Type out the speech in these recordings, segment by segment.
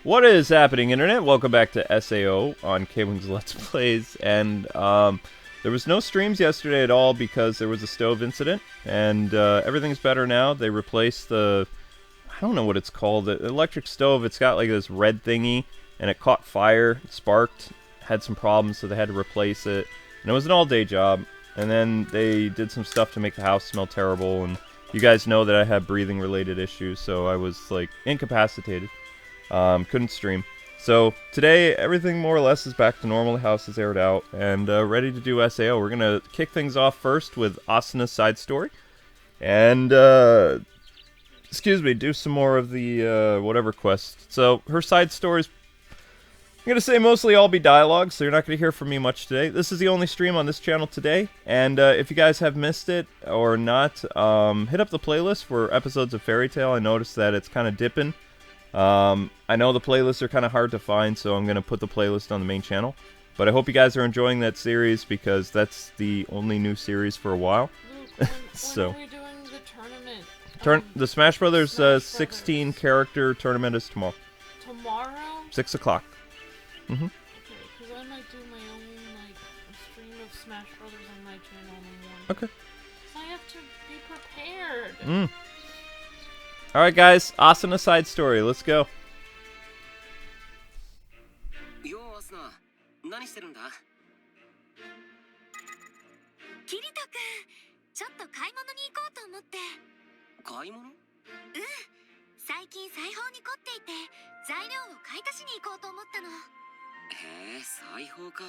What is happening, Internet? Welcome back to SAO on K-Wing's Let's Plays, and there was no streams yesterday at all because there was a stove incident, and everything's better now. They replaced the, I don't know what it's called, the electric stove. It's got like this red thingy, and it caught fire, sparked, had some problems, so they had to replace it, and it was an all-day job. And then they did some stuff to make the house smell terrible, and you guys know that I have breathing-related issues, so I was like incapacitated. Couldn't stream. So today, everything more or less is back to normal. The house is aired out and ready to do SAO. We're gonna kick things off first with Asana's side story, and excuse me, do some more of the whatever quest. So her side stories, I'm gonna say mostly all be dialogue, so you're not gonna hear from me much today. This is the only stream on this channel today, and if you guys have missed it or not, hit up the playlist for episodes of Fairy Tail. I noticed that it's kind of dipping. I know the playlists are kind of hard to find, so I'm going to put the playlist on the main channel. But I hope you guys are enjoying that series, because that's the only new series for a while. Luke, So, when are we doing the tournament? the Smash Brothers Smash 16 character tournament is tomorrow. Tomorrow? 6 o'clock. Okay, because I might do my own, like, stream of Smash Brothers on my channel in the morning. Okay. So I have to be prepared. Alright guys, Asana side story, let's go. Yo, Asuna, 何してるんだ? キリト君、ちょっと買い物に行こうと思って。買い物? 最近裁縫に凝っていて、材料を買い足しに行こうと思ったの。へえ、裁縫か。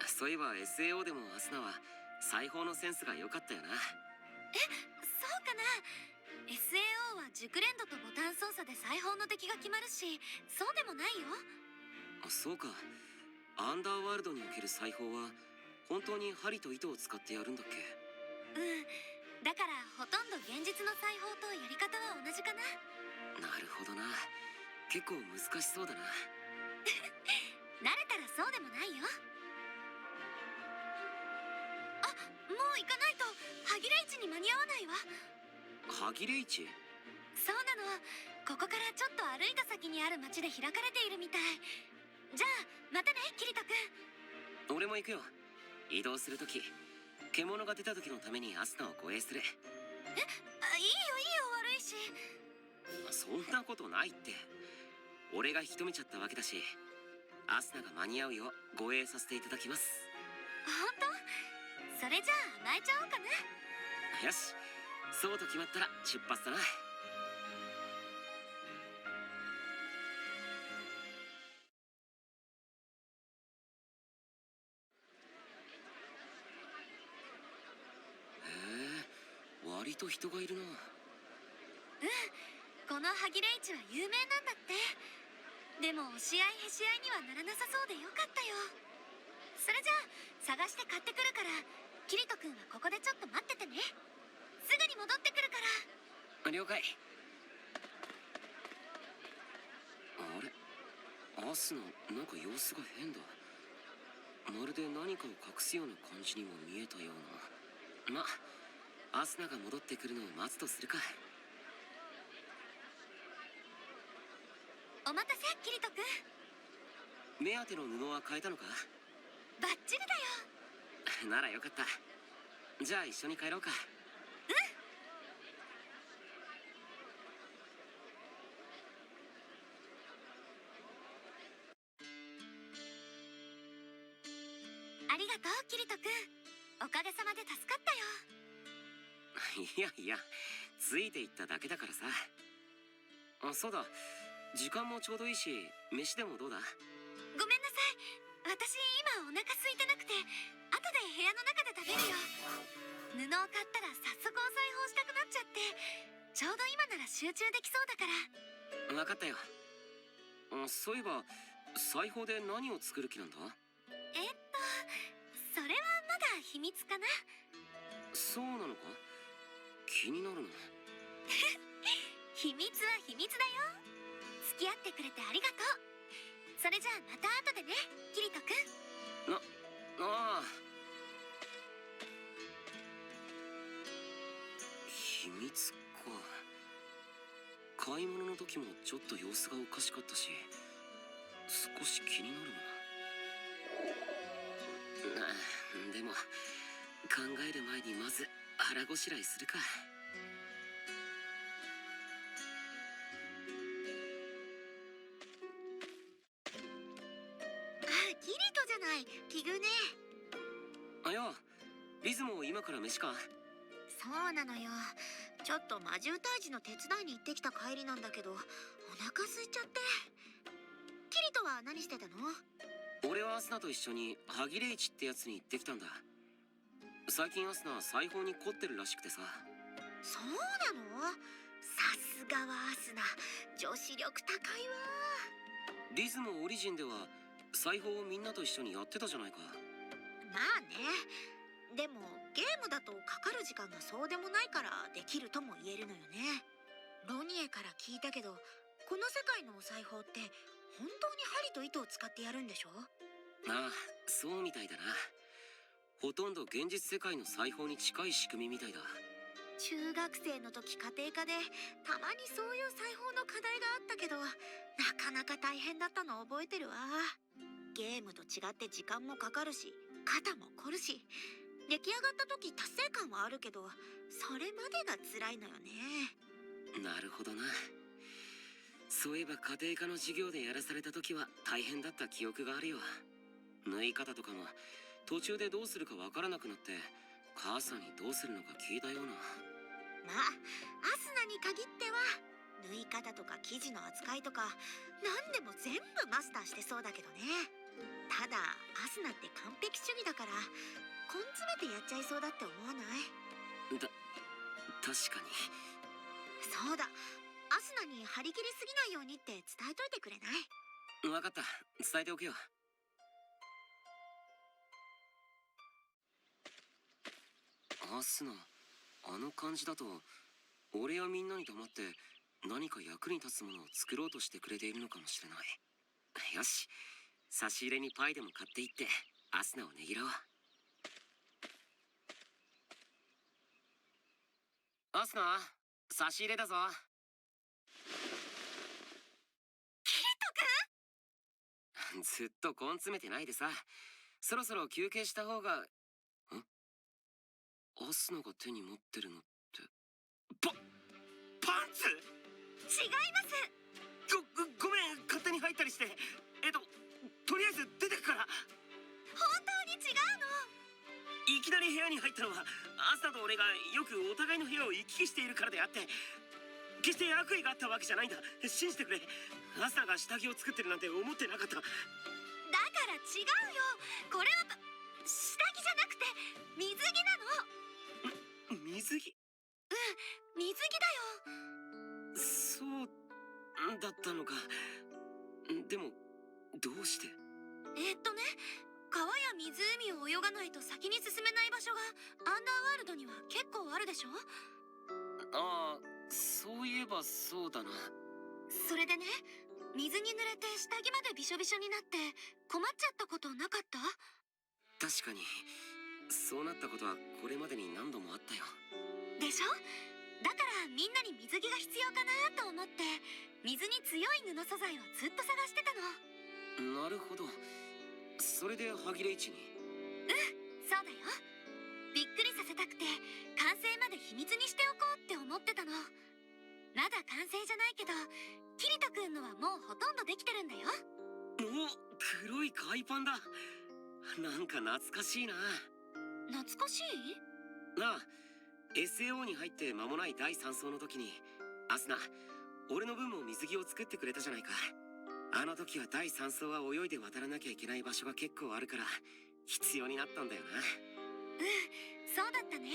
そういえば SAO でもアスナは裁縫のセンスが良かったよな。そうかな。SAO は熟練度とボタン操作で裁縫の出来が決まるし、そうでもないよ。そうか。アンダーワールドにおける裁縫は本当に針と糸を使ってやるんだっけ？だからほとんど現実の裁縫とやり方は同じかな。なるほどな。結構難しそうだな。慣れたらそうでもないよ。あ、もう行かないと歯切れ市に間に合わないわ。歯切れ市? そうなの。ここからちょっと歩いた先にある町で開かれているみたい。じゃあまたね、キリト君。俺も行くよ。移動するとき、獣が出た時のためにアスナを護衛する。いいよ悪いし。そんなことないって。俺が引き止めちゃったわけだし、アスナが間に合うよう護衛させていただきます。本当？それじゃあ甘えちゃおうかな。よし、そうと決まったら出発だな。割と人がいるな。この歯切れ市は有名なんだって。でも押し合いへし合いにはならなさそうでよかったよ。それじゃあ探して買ってくるから、キリト君はここでちょっと待っててね。すぐに戻ってくるから。了解。あれ、アスナ、なんか様子が変だ。まるで何かを隠すような感じにも見えたような。アスナが戻ってくるのを待つとするか。お待たせ、キリト君。目当ての布は変えたのか？バッチリだよ。ならよかった。じゃあ一緒に帰ろうか。ありがとう、キリト君。おかげさまで助かったよ。いやいや、ついていっただけだからさ。そうだ、時間もちょうどいいし、飯でもどうだ？ごめんなさい。私今お腹空いてなくて、後で部屋の中で食べるよ。布を買ったら早速お裁縫したくなっちゃって、ちょうど今なら集中できそうだから。分かったよ。そういえば裁縫で何を作る気なんだ？それはまだ秘密かな。そうなのか？気になるな。秘密は秘密だよ。付き合ってくれてありがとう。それじゃあまた後でね、キリト君。ああ。秘密か。買い物の時もちょっと様子がおかしかったし、少し気になるな。でも考える前にまず腹ごしらえするか。キリトじゃない、奇遇ね。あ、よ、リズも今から飯か？そうなのよ。ちょっと魔獣退治の手伝いに行ってきた帰りなんだけど、お腹空いちゃって。キリトは何してたの？俺はアスナと一緒に歯切れ市ってやつに行ってきたんだ。最近アスナ裁縫に凝ってるらしくてさ。そうなの？さすがはアスナ、女子力高いわ。リズもオリジンでは裁縫をみんなと一緒にやってたじゃないか。まあね。でもゲームだとかかる時間がそうでもないからできるとも言えるのよね。ロニエから聞いたけど、この世界のお裁縫って本当に針と糸を使ってやるんでしょ？ああ、そうみたいだな。ほとんど現実世界の裁縫に近い仕組みみたいだ。中学生の時家庭科でたまにそういう裁縫の課題があったけど、なかなか大変だったの覚えてるわ。ゲームと違って時間もかかるし、肩も凝るし、出来上がった時達成感はあるけど、それまでが辛いのよね。なるほどな。そういえば家庭科の授業でやらされた時は大変だった記憶があるよ。縫い方とかも途中でどうするかわからなくなって、母さんにどうするのか聞いたような。まあアスナに限っては縫い方とか生地の扱いとか何でも全部マスターしてそうだけどね。ただアスナって完璧主義だから、根詰めてやっちゃいそうだって思わない？確かに。そうだ、アスナに張り切りすぎないようにって伝えといてくれない？分かった、伝えておくよ。アスナ、あの感じだと俺やみんなに黙って何か役に立つものを作ろうとしてくれているのかもしれない。よし、差し入れにパイでも買っていってアスナをねぎらおう。アスナ、差し入れだぞ。キリトずっと根詰めてないでさ、そろそろ休憩した方が。アスナが手に持ってるのってパンツ？くん、違います。ごめん、勝手に入ったりして。とりあえず出てくから。本当に違うの？いきなり部屋に入ったのはアスナと俺がよくお互いの部屋を行き来しているからであって、決して悪意があったわけじゃないんだ。信じてくれ。アスナが下着を作ってるなんて思ってなかった。だから違うよ。これは下着じゃなくて水着なの。水着？水着だよ。そうだったのか。でもどうして？川や湖を泳がないと先に進めない場所がアンダーワールドには結構あるでしょ？ああ、そういえばそうだな。それでね、水に濡れて下着までびしょびしょになって困っちゃったことなかった？確かにそうなったことはこれまでに何度もあったよ。でしょ？だからみんなに水着が必要かなと思って、水に強い布素材をずっと探してたの。なるほど。それで歯切れ市に？そうだよ。びっくりさせたくて完成まで秘密にしておこうって思ってたの。まだ完成じゃないけど、キリトくんのはもうほとんどできてるんだよ。お、黒い海パンだ。なんか懐かしいな。懐かしい？なあ、SAO に入って間もない第3層の時にアスナ、俺の分も水着を作ってくれたじゃないか。あの時は第3層は泳いで渡らなきゃいけない場所が結構あるから必要になったんだよな。そうだったね。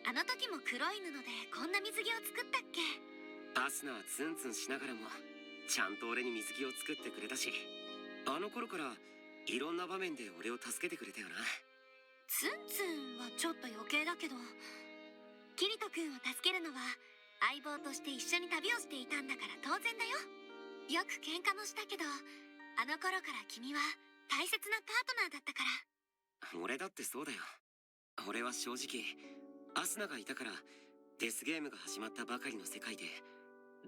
あの時も黒い布でこんな水着を作ったっけ？アスナはツンツンしながらもちゃんと俺に水着を作ってくれたし、あの頃からいろんな場面で俺を助けてくれたよな。ツンツンはちょっと余計だけど、キリトくんを助けるのは相棒として一緒に旅をしていたんだから当然だよ。よく喧嘩もしたけど、あの頃から君は大切なパートナーだったから。俺だってそうだよ。俺は正直アスナがいたからデスゲームが始まったばかりの世界で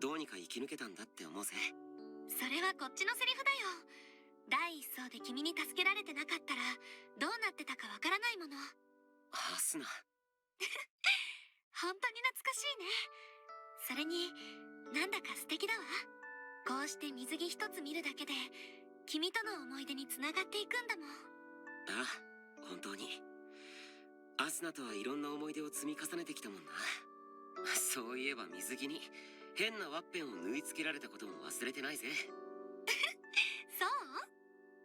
どうにか生き抜けたんだって思うぜ。それはこっちのセリフだよ。第一層で君に助けられてなかったらどうなってたかわからないもの。アスナ。本当に懐かしいね。それになんだか素敵だわ。こうして水着一つ見るだけで君との思い出につながっていくんだもん。ああ、本当に。アスナとはいろんな思い出を積み重ねてきたもんな。そういえば水着に変なワッペンを縫い付けられたことも忘れてないぜ。そう？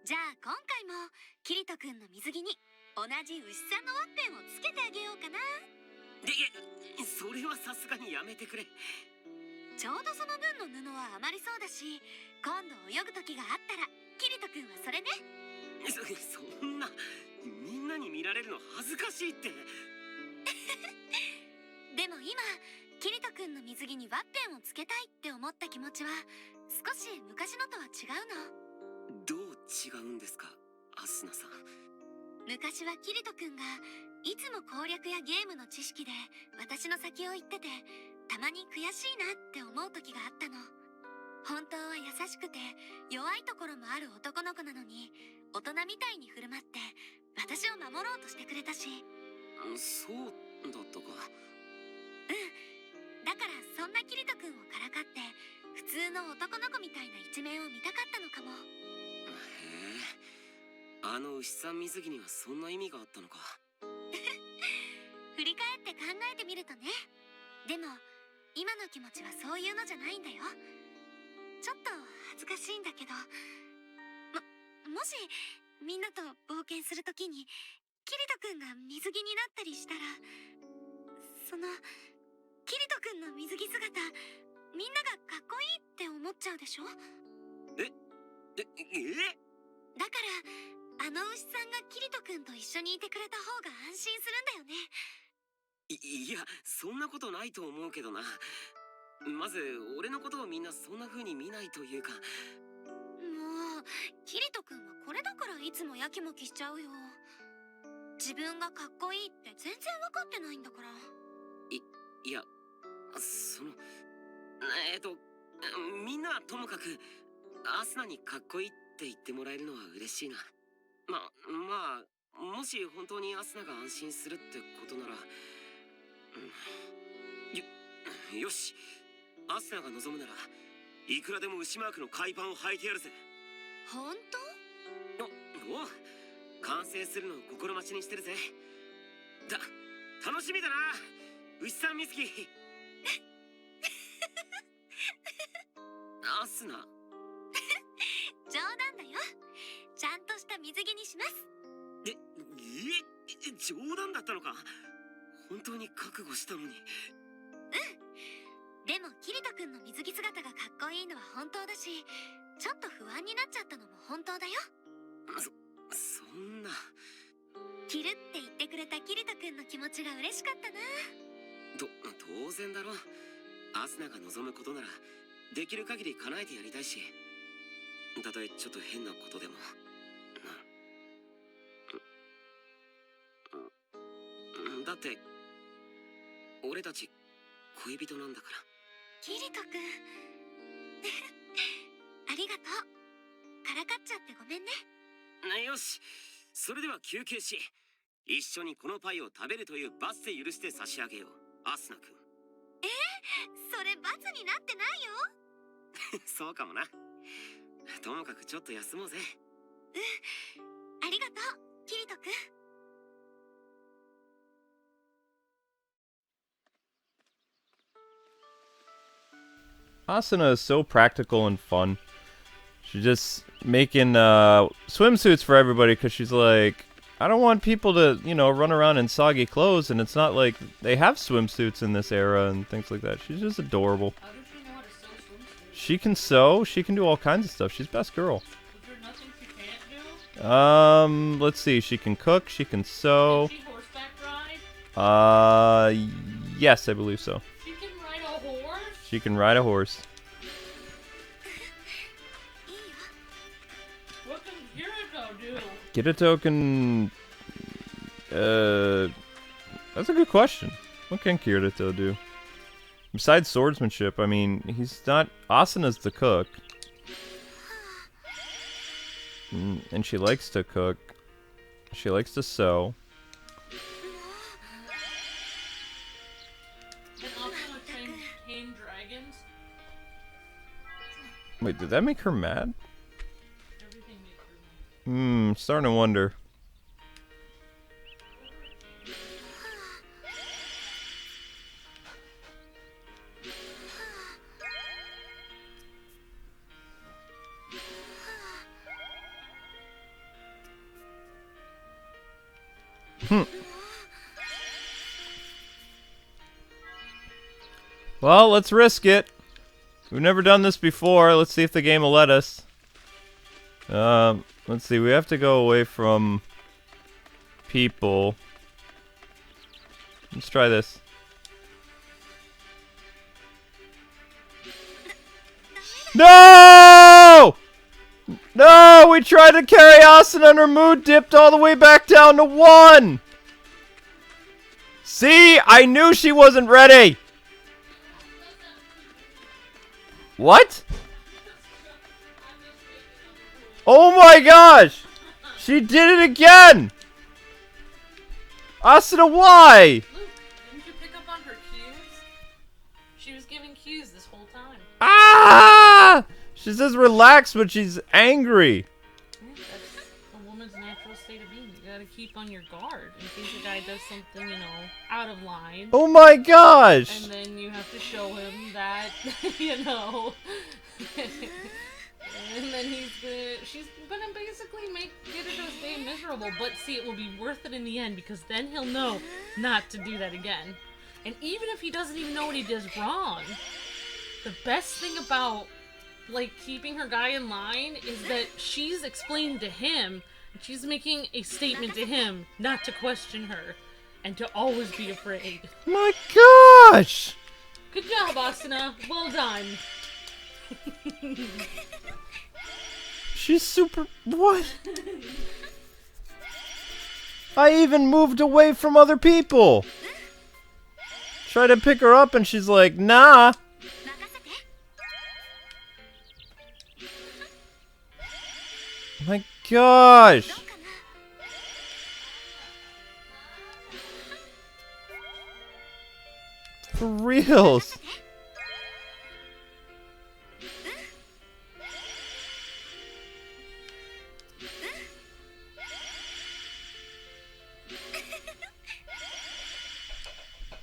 じゃあ今回もキリト君の水着に同じ牛さんのワッペンをつけてあげようかな。で、それはさすがにやめてくれ。ちょうどその分の布は余りそうだし、今度泳ぐ時があったらキリト君はそれね。そんな、みんなに見られるの恥ずかしいって。でも今キリト君の水着にワッペンをつけたいって思った気持ちは少し昔のとは違うの。どう違うんですか、アスナさん。昔はキリト君がいつも攻略やゲームの知識で私の先を行ってて、たまに悔しいなって思う時があったの。本当は優しくて弱いところもある男の子なのに大人みたいに振る舞って私を守ろうとしてくれたし。そうだったか。だからそんなキリト君をからかって普通の男の子みたいな一面を見たかったのかも。へえ、あの牛さん水着にはそんな意味があったのか。振り返って考えてみるとね。でも今の気持ちはそういうのじゃないんだよ。ちょっと恥ずかしいんだけど、もしみんなと冒険するときにキリト君が水着になったりしたら、そのキリト君の水着姿みんながかっこいいって思っちゃうでしょ。だからあの牛さんがキリト君と一緒にいてくれた方が安心するんだよね。いや、そんなことないと思うけどな。まず俺のことをみんなそんな風に見ないというか。もうキリト君はこれだからいつもやきもきしちゃうよ。自分がかっこいいって全然分かってないんだから。いや、そのみんなはともかくアスナにかっこいいって言ってもらえるのは嬉しいな。まあもし本当にアスナが安心するってことなら、よし、アスナが望むならいくらでも牛マークの海パンを履いてやるぜ。本当？おう、完成するのを心待ちにしてるぜ。楽しみだな、牛さん水着。アスナ。冗談だよ。ちゃんとした水着にします。冗談だったのか。本当に覚悟したのに。でもキリト君の水着姿がかっこいいのは本当だし、ちょっと不安になっちゃったのも本当だよ。そんな。着るって言ってくれたキリト君の気持ちが嬉しかったな。当然だろ。アスナが望むことならできる限り叶えてやりたいし、たとえちょっと変なことでも。だって俺たち恋人なんだから。キリト君ありがとう。からかっちゃってごめんね。よし、それでは休憩し一緒にこのパイを食べるという罰で許して差し上げよう、アスナ君。それ罰になってないよ。そうかもな。ともかくちょっと休もうぜ。ありがとうキリト君。Asuna is so practical and fun. She's just making swimsuits for everybody because she's like, I don't want people to, run around in soggy clothes, and it's not like they have swimsuits in this era and things like that. She's just adorable. How does she know how to sew swimsuits? She can sew. She can do all kinds of stuff. She's best girl. Is there nothing she can't do? Let's see. She can cook. She can sew. Can she horseback ride? Yes, I believe so. She can ride a horse? She can ride a horse. What can Kirito do? Kirito can... that's a good question. What can Kirito do? Besides swordsmanship, I mean, he's not... Asuna's the cook. And she likes to cook. She likes to sew. And Asuna can tame dragons. Wait, did that make her mad? Everything makes her mad. Starting to wonder. Well, let's risk it. We've never done this before. Let's see if the game will let us. Let's see. We have to go away from people. Let's try this. No! No! We tried to carry Asuna and her mood dipped all the way back down to 1! See? I knew she wasn't ready! What? Oh my gosh! She did it again! Asuna, why? Luke, didn't you pick up on her cues? She was giving cues this whole time. Ah! She says relax, but she's angry. That's a woman's natural state of being. You gotta keep on your guard in case the guy does something, you know, out of line. Oh my gosh! And then you have to show him that, you know. And then she's gonna basically make Kirito's day miserable, but see, it will be worth it in the end, because then he'll know not to do that again. And even if he doesn't even know what he does wrong, the best thing about, like, keeping her guy in line is that she's explaining to him, and she's making a statement to him not to question her, and to always be afraid. My gosh! Good job, Asuna. Well done. She's super... What? I even moved away from other people. Try to pick her up and she's like, nah. My gosh. For reals.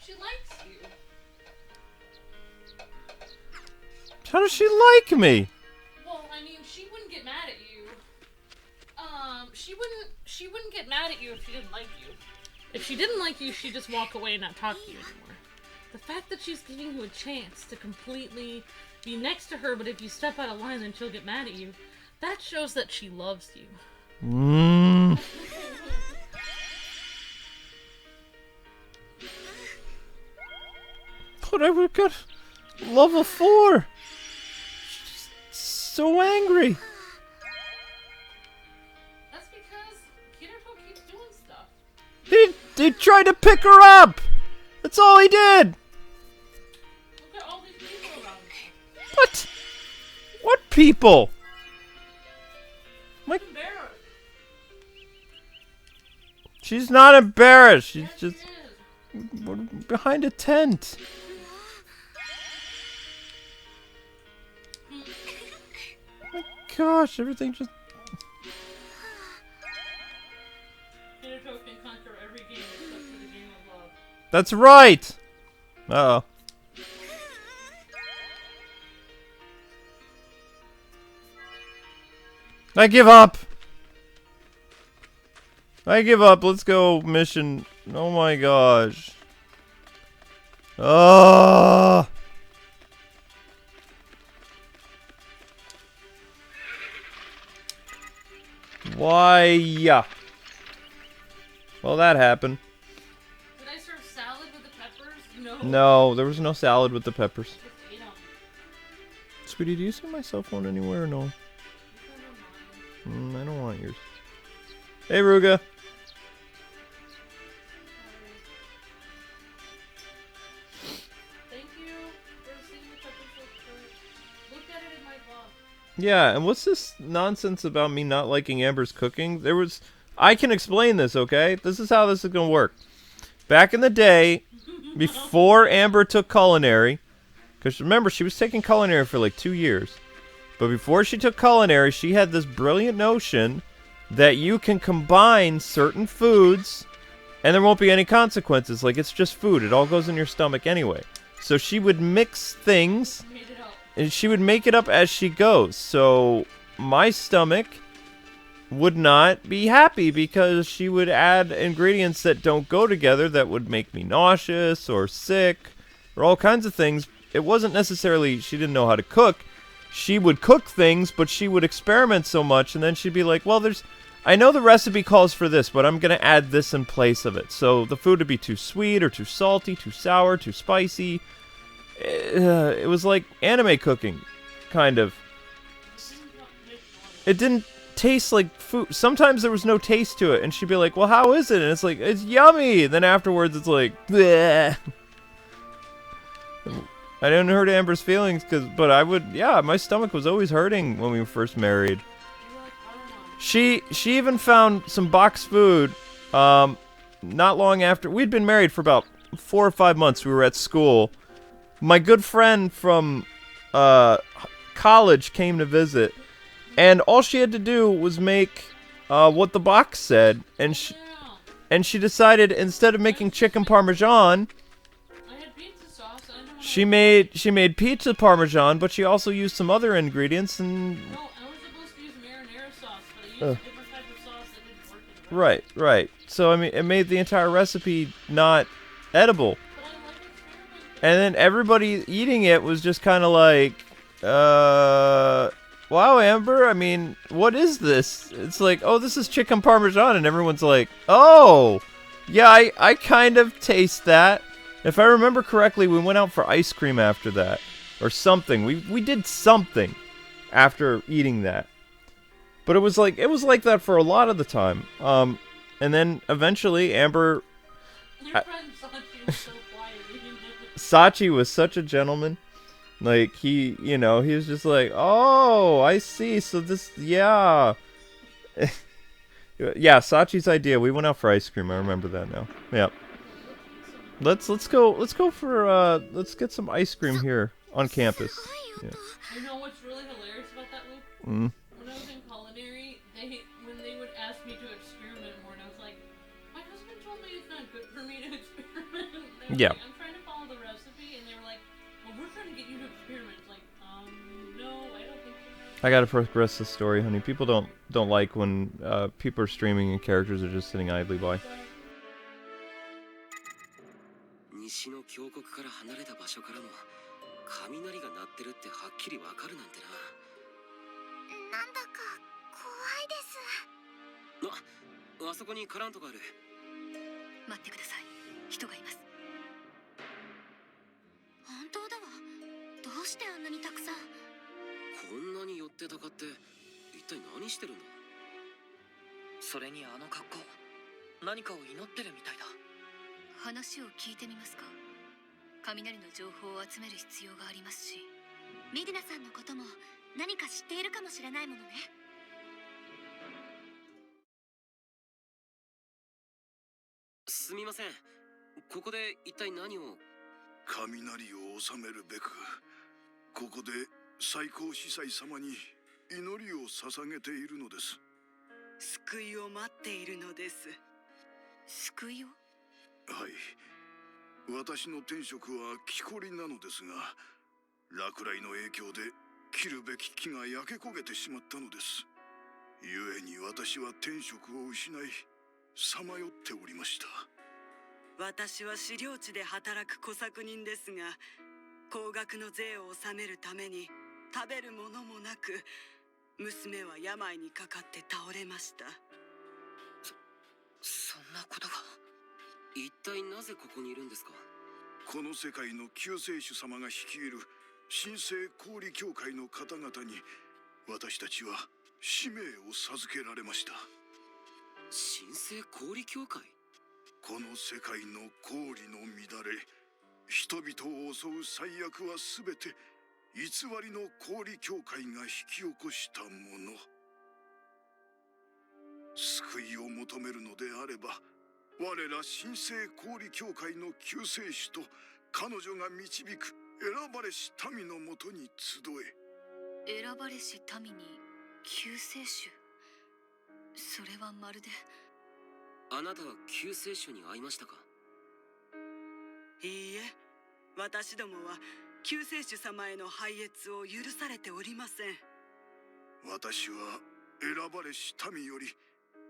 She likes you. How does she like me? Well, I mean, she wouldn't get mad at you. She wouldn't get mad at you if she didn't like you. If she didn't like you, she'd just walk away and not talk to you anymore. The fact that she's giving you a chance to completely be next to her, but if you step out of line, then she'll get mad at you, that shows that she loves you. But I would got level 4. She's so angry. That's because Kirito keeps doing stuff. He tried to pick her up. That's all he did. Look at all these people around you. What? What people? Like, Embarrassed. she's not embarrassed. She's Yes, just she is. we're behind a tent. Oh my gosh, everything just... Kirito can conquer every game except for the game of love. That's right. Uh-oh. I give up. I give up. Let's go mission. Oh my gosh. Oh. Why? Yeah. Well, that happened. Did I serve salad with the peppers? No. No, there was no salad with the peppers. Just ate 'em. Sweetie, do you see my cell phone anywhere or no? You can have mine. I don't want yours. Hey, Ruga. Thank you. Yeah, and what's this nonsense about me not liking Amber's cooking? I can explain this, okay? This is how this is gonna work. Back in the day, before Amber took culinary, because remember, she was taking culinary for like 2 years. But before she took culinary, she had this brilliant notion that you can combine certain foods and there won't be any consequences. Like, it's just food. It all goes in your stomach anyway. So she would mix things, and she would make it up as she goes. So my stomach would not be happy because she would add ingredients that don't go together that would make me nauseous or sick or all kinds of things. It wasn't necessarily she didn't know how to cook. She would cook things, but she would experiment so much, and then she'd be like, well, I know the recipe calls for this, but I'm going to add this in place of it. So the food would be too sweet or too salty, too sour, too spicy. It was like anime cooking, kind of. It didn't taste like food. Sometimes there was no taste to it, and she'd be like, well, how is it? And it's like, it's yummy. And then afterwards, it's like, bleh. I didn't hurt Amber's feelings, but I would, yeah, my stomach was always hurting when we were first married. She even found some boxed food, not long after. We'd been married for about 4 or 5 months. We were at school. My good friend from college came to visit, and all she had to do was make what the box said, and she decided instead of making chicken parmesan, she made pizza parmesan, but she also used some other ingredients and. No, I was supposed to use marinara sauce, but I used a different type of sauce that didn't work anymore. Right. So I mean, it made the entire recipe not edible. And then everybody eating it was just kind of like, wow, Amber, I mean, what is this? It's like, oh, this is chicken parmesan, and everyone's like, oh, yeah, I kind of taste that. If I remember correctly, we went out for ice cream after that, or something. We did something after eating that. But it was like that for a lot of the time. And then eventually, Amber. Your friend Sachi was so quiet. Sachi was such a gentleman. Like, he was just like, oh, I see. So this, yeah. Yeah, Sachi's idea. We went out for ice cream. I remember that now. Yeah. Let's go for let's get some ice cream here on campus. Yeah. You know what's really hilarious about that, Luke? When I was in culinary, when they would ask me to experiment more, and I was like, my husband told me it's not good for me to experiment. Yeah. Like, I'm trying to follow the recipe, and they were like, well, we're trying to get you to experiment. Like, no, I don't think so. I gotta progress this story, honey. People don't like when people are streaming and characters are just sitting idly by. 西の峡谷から離れた場所からも雷が鳴ってるってはっきりわかるなんてな。なんだか怖いです。あそこにカラントがある。待ってください。人がいます。本当だわ。どうしてあんなにたくさん。こんなに寄ってたかって一体何してるんだ。それにあの格好、何かを祈ってるみたいだ。話を聞いてみますか。雷の情報を集める必要がありますし、ミディナさんのことも何か知っているかもしれないものね。すみません。ここで一体何を。雷を収めるべく、ここで最高司祭様に祈りを捧げているのです。救いを待っているのです。救いを。はい。私の天職は木こりなのですが、落雷の影響で切るべき木が焼け焦げてしまったのです。故に私は天職を失い、さまよっておりました。私は飼料地で働く小作人ですが、高額の税を納めるために食べるものもなく、娘は病にかかって倒れました。そんなことが。一体なぜここにいるんですか。この世界の救世主様が率いる神聖氷教会の方々に私たちは使命を授けられました。神聖氷教会。この世界の氷の乱れ、人々を襲う最悪はすべて偽りの氷教会が引き起こしたもの。救いを求めるのであれば、我ら神聖氷教会の救世主と彼女が導く選ばれし民のもとに集え。選ばれし民に救世主。それはまるで。あなたは救世主に会いましたか？いいえ、私どもは救世主様への拝謁を許されておりません。私は選ばれし民より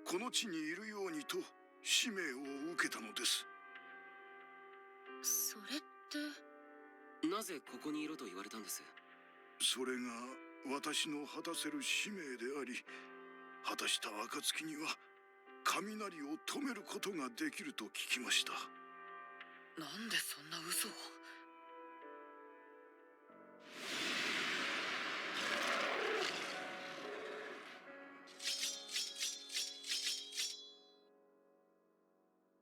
この地にいるようにと使命を受けたのです。それって。なぜここにいろと言われたんです？それが私の果たせる使命であり、果たした暁には雷を止めることができると聞きました。なんでそんな嘘を。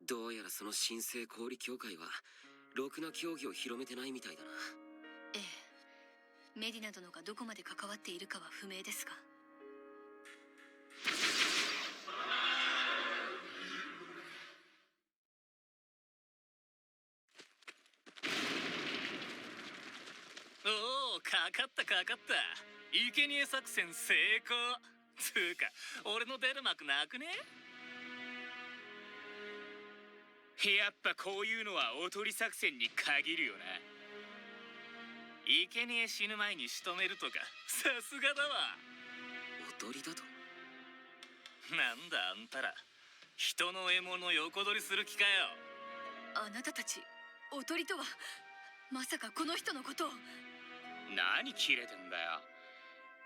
どうやらその神聖氷協会はろくな競技を広めてないみたいだな。ええ、メディナ殿がどこまで関わっているかは不明ですが。おお、かかったかかった。生贄作戦成功。つうか俺の出る幕なくね？やっぱこういうのはおとり作戦に限るよな。生贄死ぬ前に仕留めるとかさすがだわ。踊りだと？なんだあんたら、人の獲物横取りする気かよ。あなたたちおとりとはまさかこの人のことを。何キレてんだよ。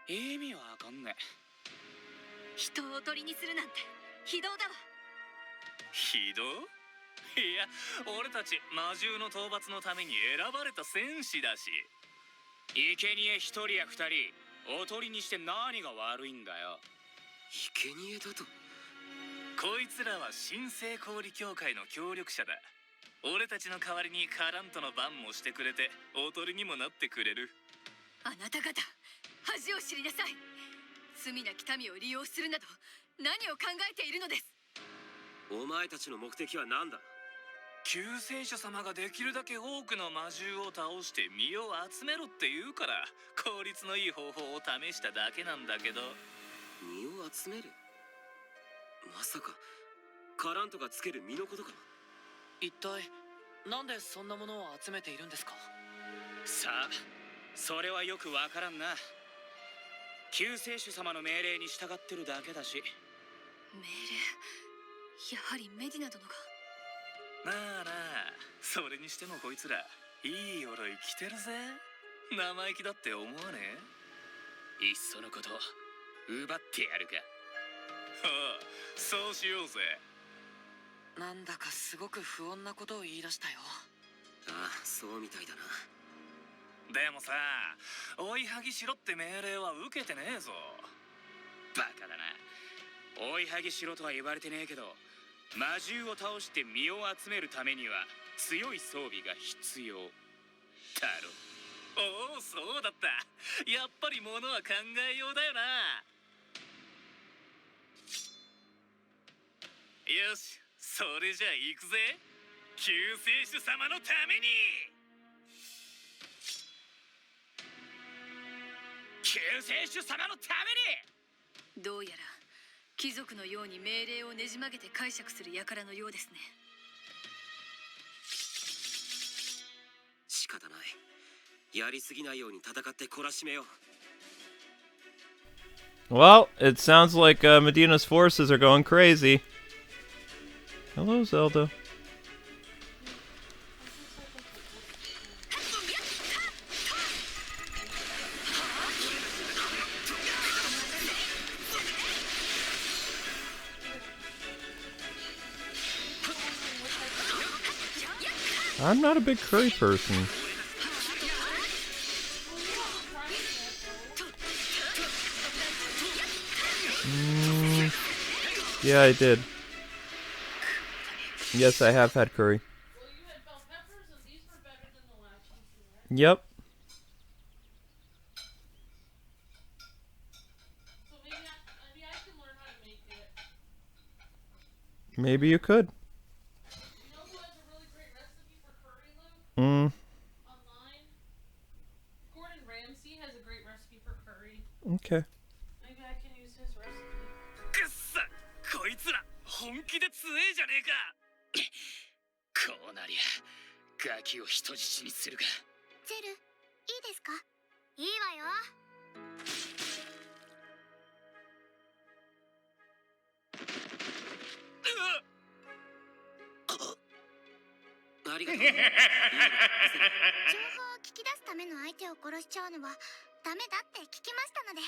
意味わかんねえ。人をおとりにするなんて非道だわ。非道？いや、俺たち魔獣の討伐のために選ばれた戦士だし。生贄一人や二人おとりにして何が悪いんだよ。生贄だと？こいつらは神聖氷協会の協力者だ。俺たちの代わりにカラントの番もしてくれておとりにもなってくれる。あなた方恥を知りなさい。罪なき民を利用するなど何を考えているのです。お前たちの目的は何だ？救世主様ができるだけ多くの魔獣を倒して身を集めろって言うから効率のいい方法を試しただけなんだけど。身を集める？まさかカラントがつける身のことか？一体なんでそんなものを集めているんですか？さあ、それはよくわからんな。救世主様の命令に従ってるだけだし。命令？やはりメディナ殿が。なあなあ、それにしてもこいつらいい鎧着てるぜ。生意気だって思わねえ？いっそのこと奪ってやるか。はあ、そうしようぜ。なんだかすごく不穏なことを言い出したよ。ああ、そうみたいだな。でもさ、追いはぎしろって命令は受けてねえぞ。バカだな。追いはぎしろとは言われてねえけど、魔獣を倒して身を集めるためには強い装備が必要だろ。おお、そうだった。やっぱり物は考えようだよな。よし、それじゃあ行くぜ。救世主様のために。救世主様のために。どうやら貴族のように命令をねじ曲げて解釈する輩のようですね。仕方ない。やりすぎないように戦って懲らしめよう。 Well, it sounds like Medina's forces are going crazy. Hello, Zelda. I'm not a big curry person. Yeah, I did. Yes, I have had curry. Well, you had bell peppers, and these were better than the last ones you had. Yep. Maybe you could. You know who has a really great recipe for curry, Luke? Online? Gordon Ramsay has a great recipe for curry. Okay. Maybe I can use his recipe. くっさこいつら本気で強えじゃねえかこうなりゃガキを人質にするかゼル、いいですか？いいわよ。ありがとう。情報を聞き出すための相手を殺しちゃうのはダメだって聞きましたので。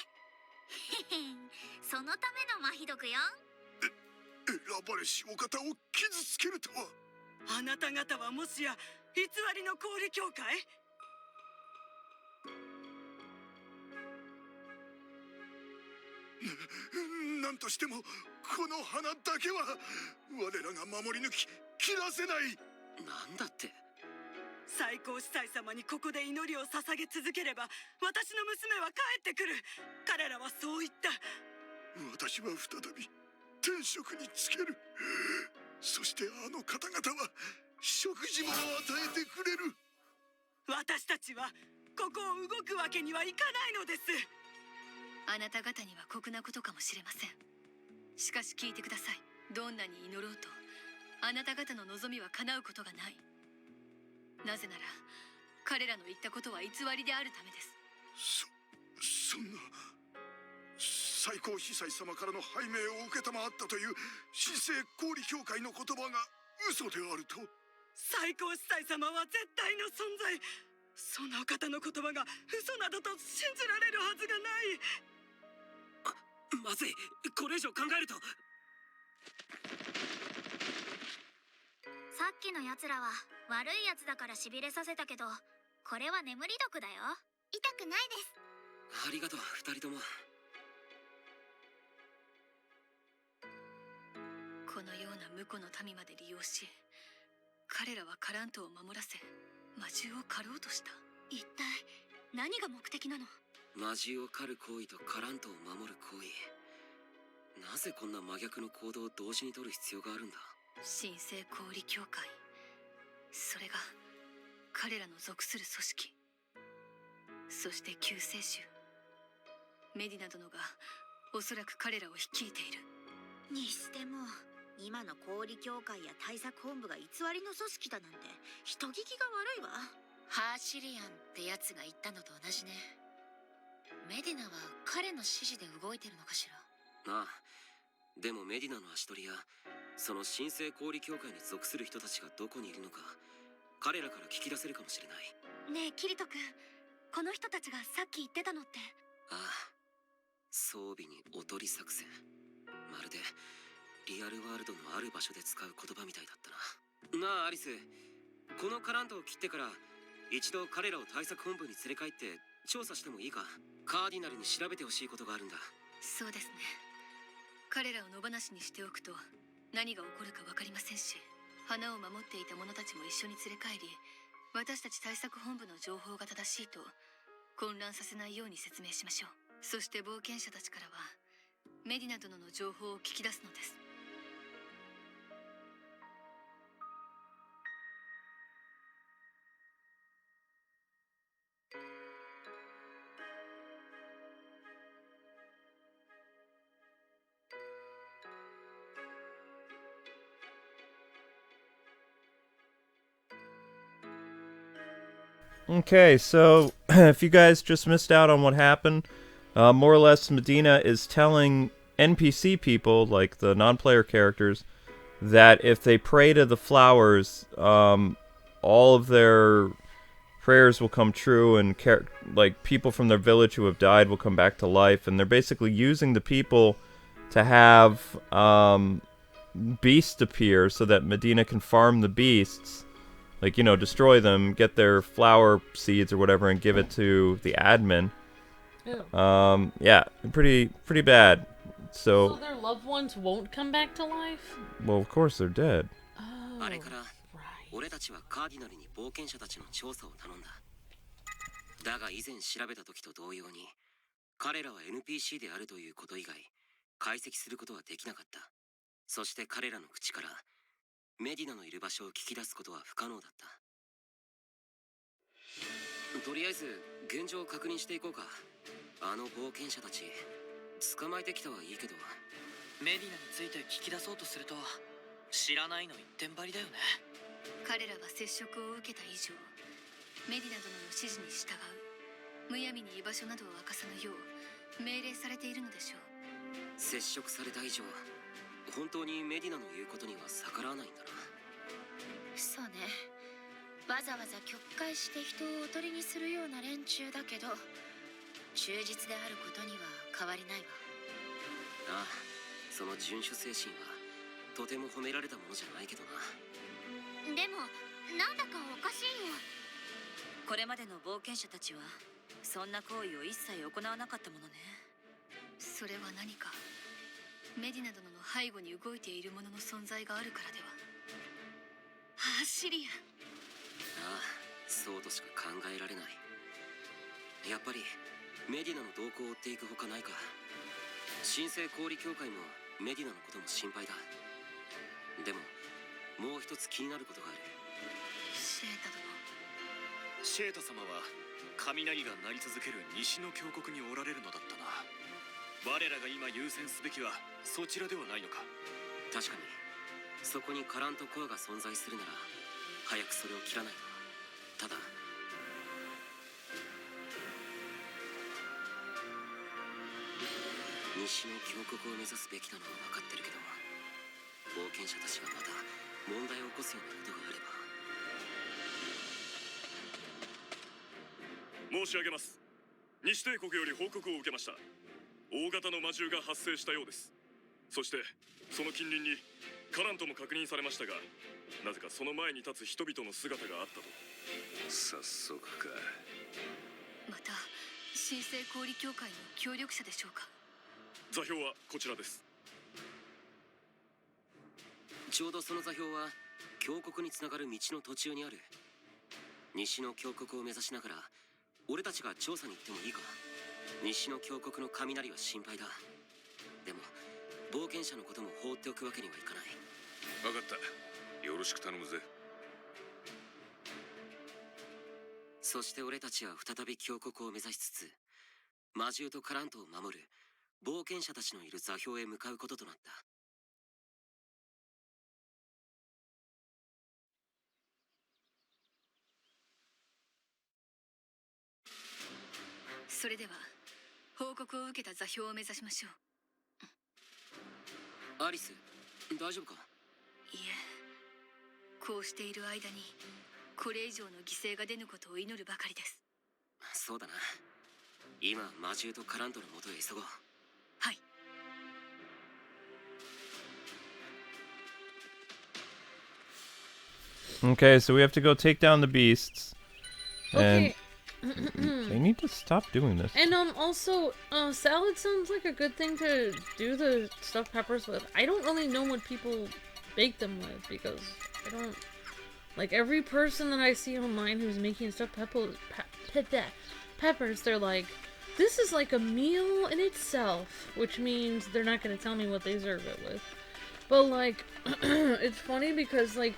そのためのマヒ毒よ。選ばれしお方を傷つけるとは。あなた方はもしや偽りの氷協会？なんとしてもこの花だけは我らが守り抜き切らせない。なんだって。最高司祭様にここで祈りを捧げ続ければ私の娘は帰ってくる。彼らはそう言った。私は再び天職につける。そしてあの方々は食事も与えてくれる。私たちはここを動くわけにはいかないのです。あなた方には酷なことかもしれません。しかし聞いてください。どんなに祈ろうとあなた方の望みは叶うことがない。なぜなら彼らの言ったことは偽りであるためです。そんな最高司祭様からの拝命を承ったという神聖氷協会の言葉が嘘であると。最高司祭様は絶対の存在。その方の言葉が嘘などと信じられるはずがない。まずいこれ以上考えると。さっきのやつらは悪いやつだからしびれさせたけど、これは眠り毒だよ。痛くないです。ありがとう二人とも。このような婿の民まで利用し、彼らはカラントを守らせ魔獣を狩ろうとした。一体何が目的なの？魔獣を狩る行為とカラントを守る行為。なぜこんな真逆の行動を同時に取る必要があるんだ。神聖氷協会、それが彼らの属する組織。そして救世主メディナ殿がおそらく彼らを率いている。にしても今の氷協会や対策本部が偽りの組織だなんて人聞きが悪いわ。ハーシリアンってやつが言ったのと同じね。メディナは彼の指示で動いてるのかしら。ああ、でもメディナの足取りやその神聖氷協会に属する人たちがどこにいるのか彼らから聞き出せるかもしれない。ねえキリト君、この人たちがさっき言ってたのって。ああ、装備におとり作戦。まるでリアルワールドのある場所で使う言葉みたいだったな。なあアリス、このカラントを切ってから一度彼らを対策本部に連れ帰って調査してもいいか。カーディナルに調べてほしいことがあるんだ。そうですね。彼らを野放しにしておくと何が起こるか分かりませんし、花を守っていた者たちも一緒に連れ帰り、私たち対策本部の情報が正しいと混乱させないように説明しましょう。そして冒険者たちからはメディナ殿の情報を聞き出すのです。Okay, so if you guys just missed out on what happened, more or less Medina is telling NPC people, like the non-player characters, that if they pray to the flowers, all of their prayers will come true, and like people from their village who have died will come back to life. And they're basically using the people to have beasts appear so that Medina can farm the beasts. Like, you know, destroy them, get their flower seeds or whatever, and give it to the admin. Ew. Yeah, pretty bad. So their loved ones won't come back to life? Well, of course they're dead. Oh, あれから right. 俺たちはカーディナルに冒険者たちの調査を頼んだ。だが以前調べた時と同様に、彼らは NPC であるということ以外解析することはできなかった。そして彼らの口からメディナのいる場所を聞き出すことは不可能だった。とりあえず現状を確認していこうか。あの冒険者たち捕まえてきたはいいけど。メディナについて聞き出そうとすると知らないの一点張りだよね。彼らは接触を受けた以上メディナ殿の指示に従う。むやみに居場所などを明かさぬよう命令されているのでしょう。接触された以上本当にメディナの言うことには逆らわないんだな。そうね。わざわざ曲解して人をおとりにするような連中だけど忠実であることには変わりないわ。ああ、その遵守精神はとても褒められたものじゃないけどな。でもなんだかおかしいよ。これまでの冒険者たちはそんな行為を一切行わなかったものね。それは何かメディナ殿の背後に動いている者の存在があるからでは。シリアン。ああ、そうとしか考えられない。やっぱりメディナの動向を追っていくほかないか。神聖氷協会もメディナのことも心配だ。でももう一つ気になることがある。シェータ殿。シェータ様は雷が鳴り続ける西の峡谷におられるのだったな。我らが今優先すべきはそちらではないのか。確かにそこにカランとコアが存在するなら早くそれを切らないと。ただ西の峡谷を目指すべきなのは分かってるけど、冒険者たちがまた問題を起こすようなことがあれば。申し上げます。西帝国より報告を受けました。大型の魔獣が発生したようです。そしてその近隣にカラントも確認されましたが、なぜかその前に立つ人々の姿があったと。早速か。また神聖氷協会の協力者でしょうか。座標はこちらです。ちょうどその座標は峡谷につながる道の途中にある。西の峡谷を目指しながら俺たちが調査に行ってもいいか。西の峡谷の雷は心配だ。でも冒険者のことも放っておくわけにはいかない。分かった。よろしく頼むぜ。そして俺たちは再び峡谷を目指しつつ魔獣とカラントを守る冒険者たちのいる座標へ向かうこととなった。それでは報告を受けた座標を目指しましょう。アリス、大丈夫か？いえ、こうしている間にこれ以上の犠牲が出ぬことを祈るばかりです。そうだな。今魔獣とカラントの元へ急ごう。はい。 Okay, so we have to go take down the beasts. Okay. And they need to stop doing this. And also, salad sounds like a good thing to do the stuffed peppers with. I don't really know what people bake them with because I don't like every person that I see online who's making stuffed peppers. They're like, this is like a meal in itself, which means they're not gonna tell me what they serve it with. But like, it's funny because like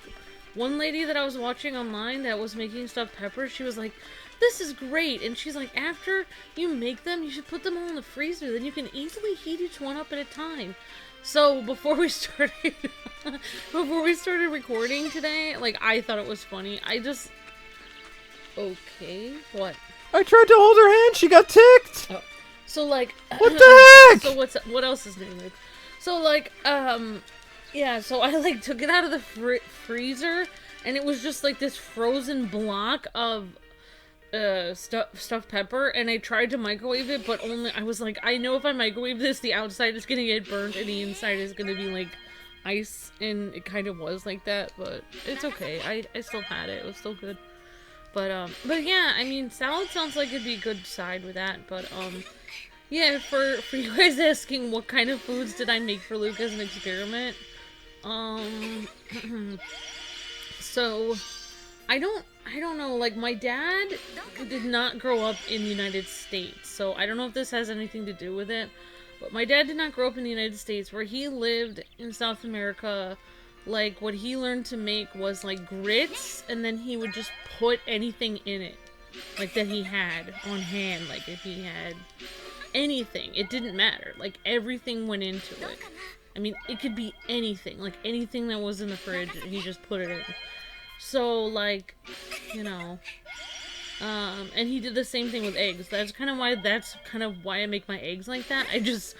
one lady that I was watching online that was making stuffed peppers, she was like, this is great, and she's like, after you make them, you should put them all in the freezer, then you can easily heat each one up at a time. So before we started recording today, like, I thought it was funny. Okay, what? I tried to hold her hand, she got ticked! Oh. So like, what the heck? So what else is new? Like, so like, yeah, so I like took it out of the freezer, and it was just like this frozen block of stuffed pepper, and I tried to microwave it, but I was like, I know if I microwave this, the outside is gonna get burnt and the inside is gonna be like ice, and it kind of was like that, but it's okay. I still had it. It was still good. But yeah, I mean, salad sounds like it'd be a good side with that, but yeah, for you guys asking what kind of foods did I make for Luke as an experiment, so I don't know, like, my dad did not grow up in the United States, so I don't know if this has anything to do with it, But my dad did not grow up in the United States. Where he lived in South America, like, what he learned to make was, like, grits, and then he would just put anything in it. Like, that he had on hand. Like, if he had anything, it didn't matter. Like, everything went into it. I mean, it could be anything. Like, anything that was in the fridge, he just put it in. So, like, you know... and he did the same thing with eggs. That's kind of why I make my eggs like that. I just...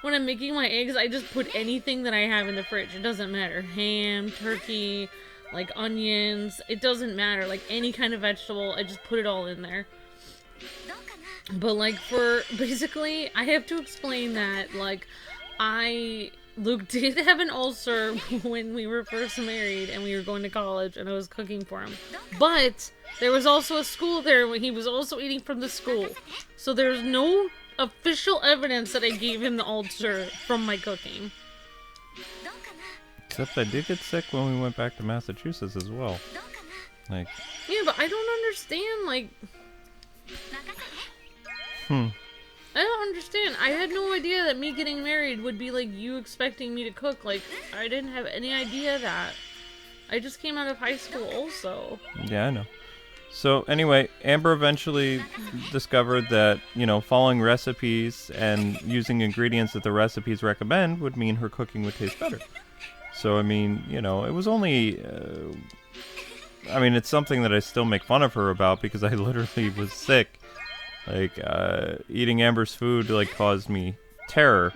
when I'm making my eggs, I just put anything that I have in the fridge. It doesn't matter. Ham, turkey, like onions. It doesn't matter. Like any kind of vegetable, I just put it all in there. But like for... basically, I have to explain that, like, Luke did have an ulcer when we were first married and we were going to college and I was cooking for him. But there was also a school there where he was also eating from the school. So there's no official evidence that I gave him the ulcer from my cooking. Except I did get sick when we went back to Massachusetts as well. Like... yeah, but I don't understand, like... I don't understand. I had no idea that me getting married would be like you expecting me to cook. Like, I didn't have any idea that. I just came out of high school also. Yeah, I know. So anyway, Amber eventually discovered that, you know, following recipes and using ingredients that the recipes recommend would mean her cooking would taste better. So, I mean, you know, it was only... I mean, it's something that I still make fun of her about because I literally was sick. Like, eating Amber's food, like, caused me terror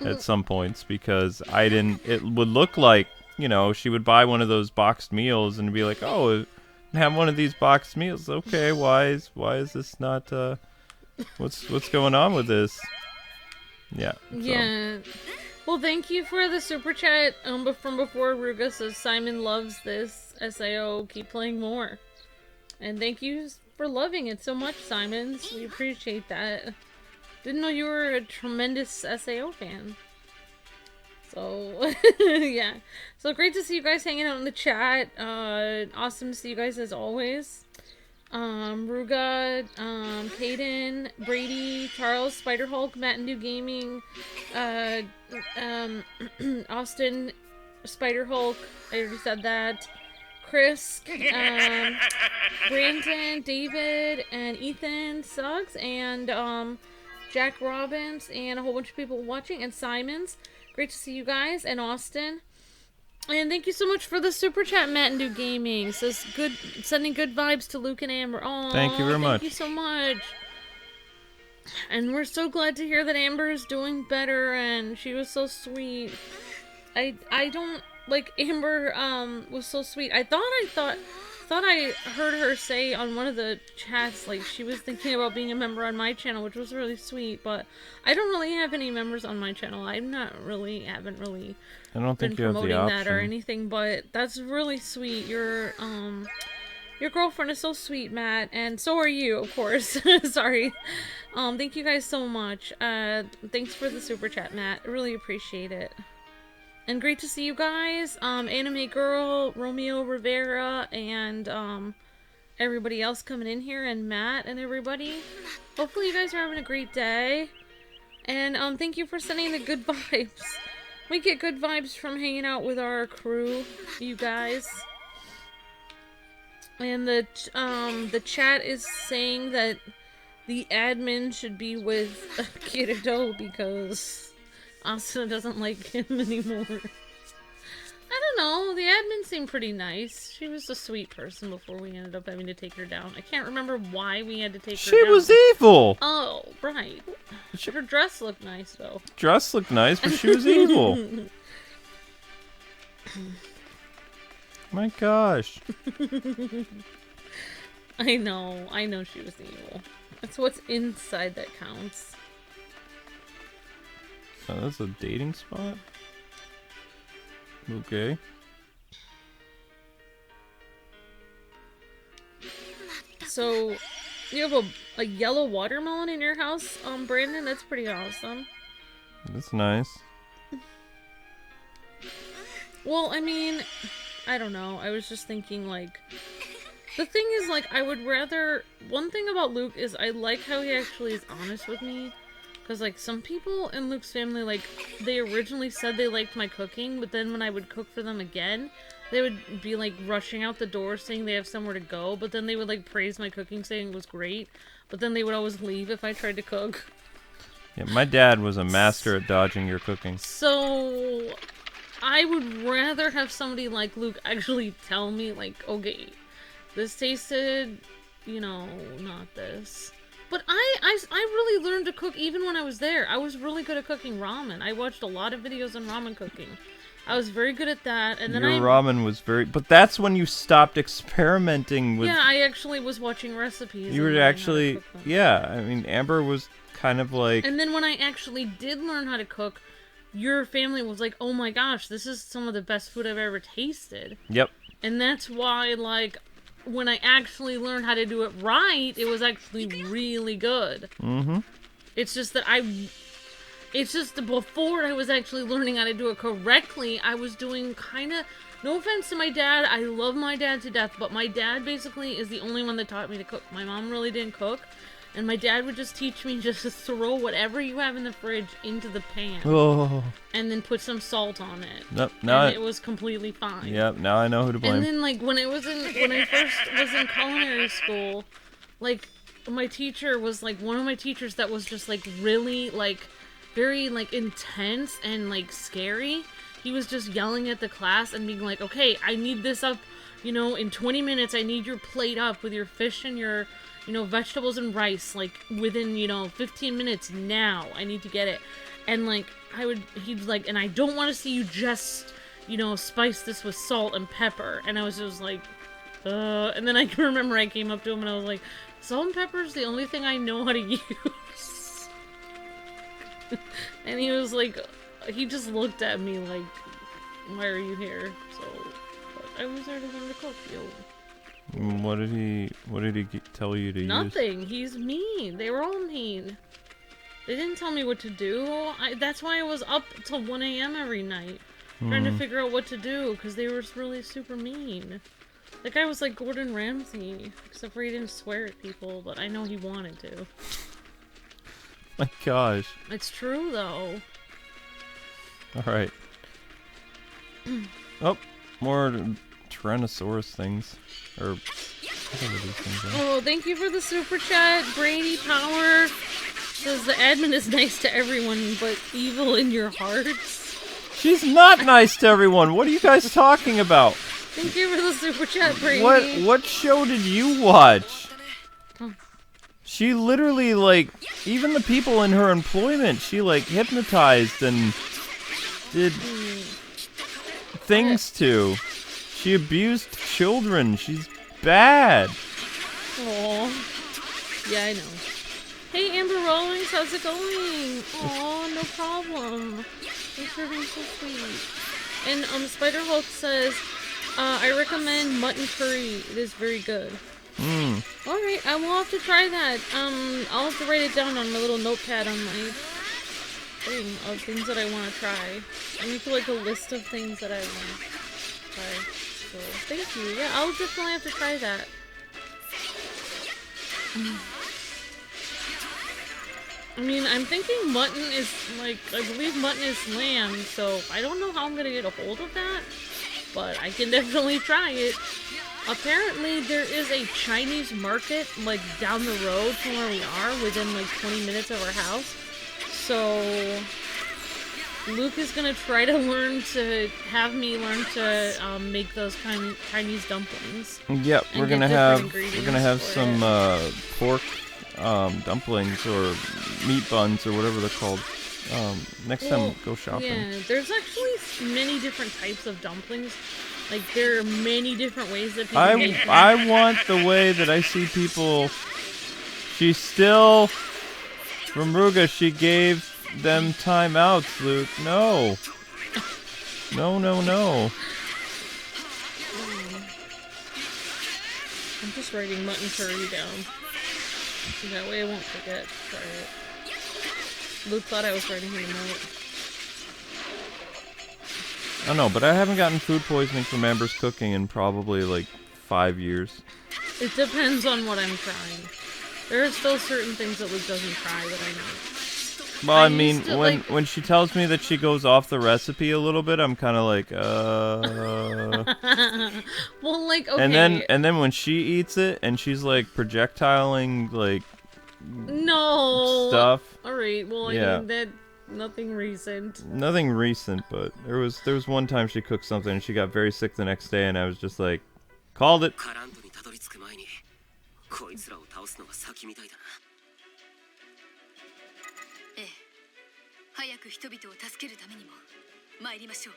at some points because I didn't... it would look like, you know, she would buy one of those boxed meals and be like, oh, have one of these boxed meals. Okay, why is this not, what's going on with this? Yeah. So. Yeah. Well, thank you for the super chat from before. Ruga says, Simon loves this SAO. Keep playing more. And thank you for loving it so much, Simon. We appreciate that. Didn't know you were a tremendous SAO fan. So, yeah. So great to see you guys hanging out in the chat. Awesome to see you guys as always. Ruga, Kaden, Brady, Charles, Spider Hulk, Matt and New Gaming, Austin, Spider Hulk, I already said that. Chris, Brandon, David, and Ethan Suggs, and Jack Robbins, and a whole bunch of people watching, and Simons. Great to see you guys, and Austin. And thank you so much for the super chat, Matt and New Gaming. Says good, sending good vibes to Luke and Amber. Aww, thank you very much. Thank you so much. And we're so glad to hear that Amber is doing better, and she was so sweet. I don't... like, Amber, was so sweet. I thought I heard her say on one of the chats, like, she was thinking about being a member on my channel, which was really sweet, but I don't really have any members on my channel. I haven't really I don't think been you have the promoting that or option. anything, but that's really sweet. Your girlfriend is so sweet, Matt, and so are you, of course. Sorry. Thank you guys so much. Thanks for the super chat, Matt. I really appreciate it. And great to see you guys, Anime Girl, Romeo Rivera, and everybody else coming in here, and Matt and everybody. Hopefully you guys are having a great day. And thank you for sending the good vibes. We get good vibes from hanging out with our crew, you guys. And the chat is saying that the admin should be with Kirito because Asuna doesn't like him anymore. I don't know. The admin seemed pretty nice. She was a sweet person before we ended up having to take her down. I can't remember why we had to take her down. She was evil! Oh, right. Her dress looked nice, though. Dress looked nice, but she was evil. My gosh. I know she was evil. That's what's inside that counts. Oh, that's a dating spot? Okay. So, you have a yellow watermelon in your house, Brandon? That's pretty awesome. That's nice. Well, I mean, I don't know. I was just thinking, like... The thing is, like, I would rather... One thing about Luke is I like how he actually is honest with me. Because, like, some people in Luke's family, like, they originally said they liked my cooking, but then when I would cook for them again, they would be, like, rushing out the door saying they have somewhere to go, but then they would, like, praise my cooking saying it was great, but then they would always leave if I tried to cook. Yeah, my dad was a master at dodging your cooking. So, I would rather have somebody like Luke actually tell me, like, okay, this tasted, you know, not this. But I really learned to cook even when I was there. I was really good at cooking ramen. I watched a lot of videos on ramen cooking. I was very good at that, and then Your ramen was very... But that's when you stopped experimenting with... Yeah, I actually was watching recipes. You were actually... Yeah, I mean, Amber was kind of like... And then when I actually did learn how to cook, your family was like, oh my gosh, this is some of the best food I've ever tasted. Yep. And that's why, like, when I actually learned how to do it right, it was actually really good. Mm-hmm. It's just that It's just that before I was actually learning how to do it correctly, I was doing kind of... No offense to my dad, I love my dad to death, but my dad basically is the only one that taught me to cook. My mom really didn't cook, and my dad would just teach me just to throw whatever you have in the fridge into the pan. Oh. And then put some salt on it. Nope, now and it was completely fine. Yep, now I know who to blame. And then, like, when I first was in culinary school, like, my teacher was, like, one of my teachers that was just, like, really, like, very, like, intense and, like, scary. He was just yelling at the class and being like, okay, I need this up, you know, in 20 minutes, I need your plate up with your fish and your, you know, vegetables and rice, like, within, you know, 15 minutes now. I need to get it. And, like, he'd like, and I don't want to see you just, you know, spice this with salt and pepper. And I was just like, and then I can remember I came up to him and I was like, salt and pepper is the only thing I know how to use. And he was like, he just looked at me like, why are you here? So, I was there to learn to cook, yo. What did he tell you to use? Nothing. He's mean. They were all mean. They didn't tell me what to do. That's why I was up till 1 a.m. every night. Trying to figure out what to do, because they were really super mean. That guy was like Gordon Ramsay, except for he didn't swear at people, but I know he wanted to. My gosh. It's true, though. Alright. Oh, more Tyrannosaurus things. Or whatever these things are. Oh, thank you for the super chat. Brady Power says the admin is nice to everyone, but evil in your hearts. She's not nice to everyone. What are you guys talking about? Thank you for the super chat, Brady. What show did you watch? She literally, like, even the people in her employment, she, like, hypnotized and did things to. She abused children. She's bad. Aww. Yeah, I know. Hey, Amber Rawlings, how's it going? Aw, no problem. Thanks for being so sweet. And, Spider Hulk says, I recommend mutton curry. It is very good. Alright, I will have to try that. I'll have to write it down on my little notepad on my thing of things that I want to try. I need to, like, a list of things that I want to try. So, thank you. Yeah, I'll definitely have to try that. I mean, I'm thinking mutton is, like, I believe mutton is lamb, so I don't know how I'm gonna get a hold of that, but I can definitely try it. Apparently, there is a Chinese market, like, down the road from where we are, within, like, 20 minutes of our house. So, Luke is gonna try to have me learn to make those Chinese dumplings. Yep, we're gonna have some pork dumplings or meat buns or whatever they're called. Next time, go shopping. Yeah, there's actually many different types of dumplings. Like, there are many different ways that people make them. I want the way that I see people. She still, from Ruga, she gave them timeouts, Luke. No. No. I'm just writing mutton curry down. That way I won't forget to try it. Luke thought I was writing him a note. I know, but I haven't gotten food poisoning from Amber's cooking in probably like 5 years. It depends on what I'm trying. There are still certain things that Luke doesn't try that I know. Well, I mean, when she tells me that she goes off the recipe a little bit, I'm kind of like, Well, like, okay. And then when she eats it, and she's like projectiling like stuff. All right. Well, yeah. I mean that nothing recent. Nothing recent, but there was one time she cooked something and she got very sick the next day, and I was just like, called it. 早く人々を助けるためにも参りましょう。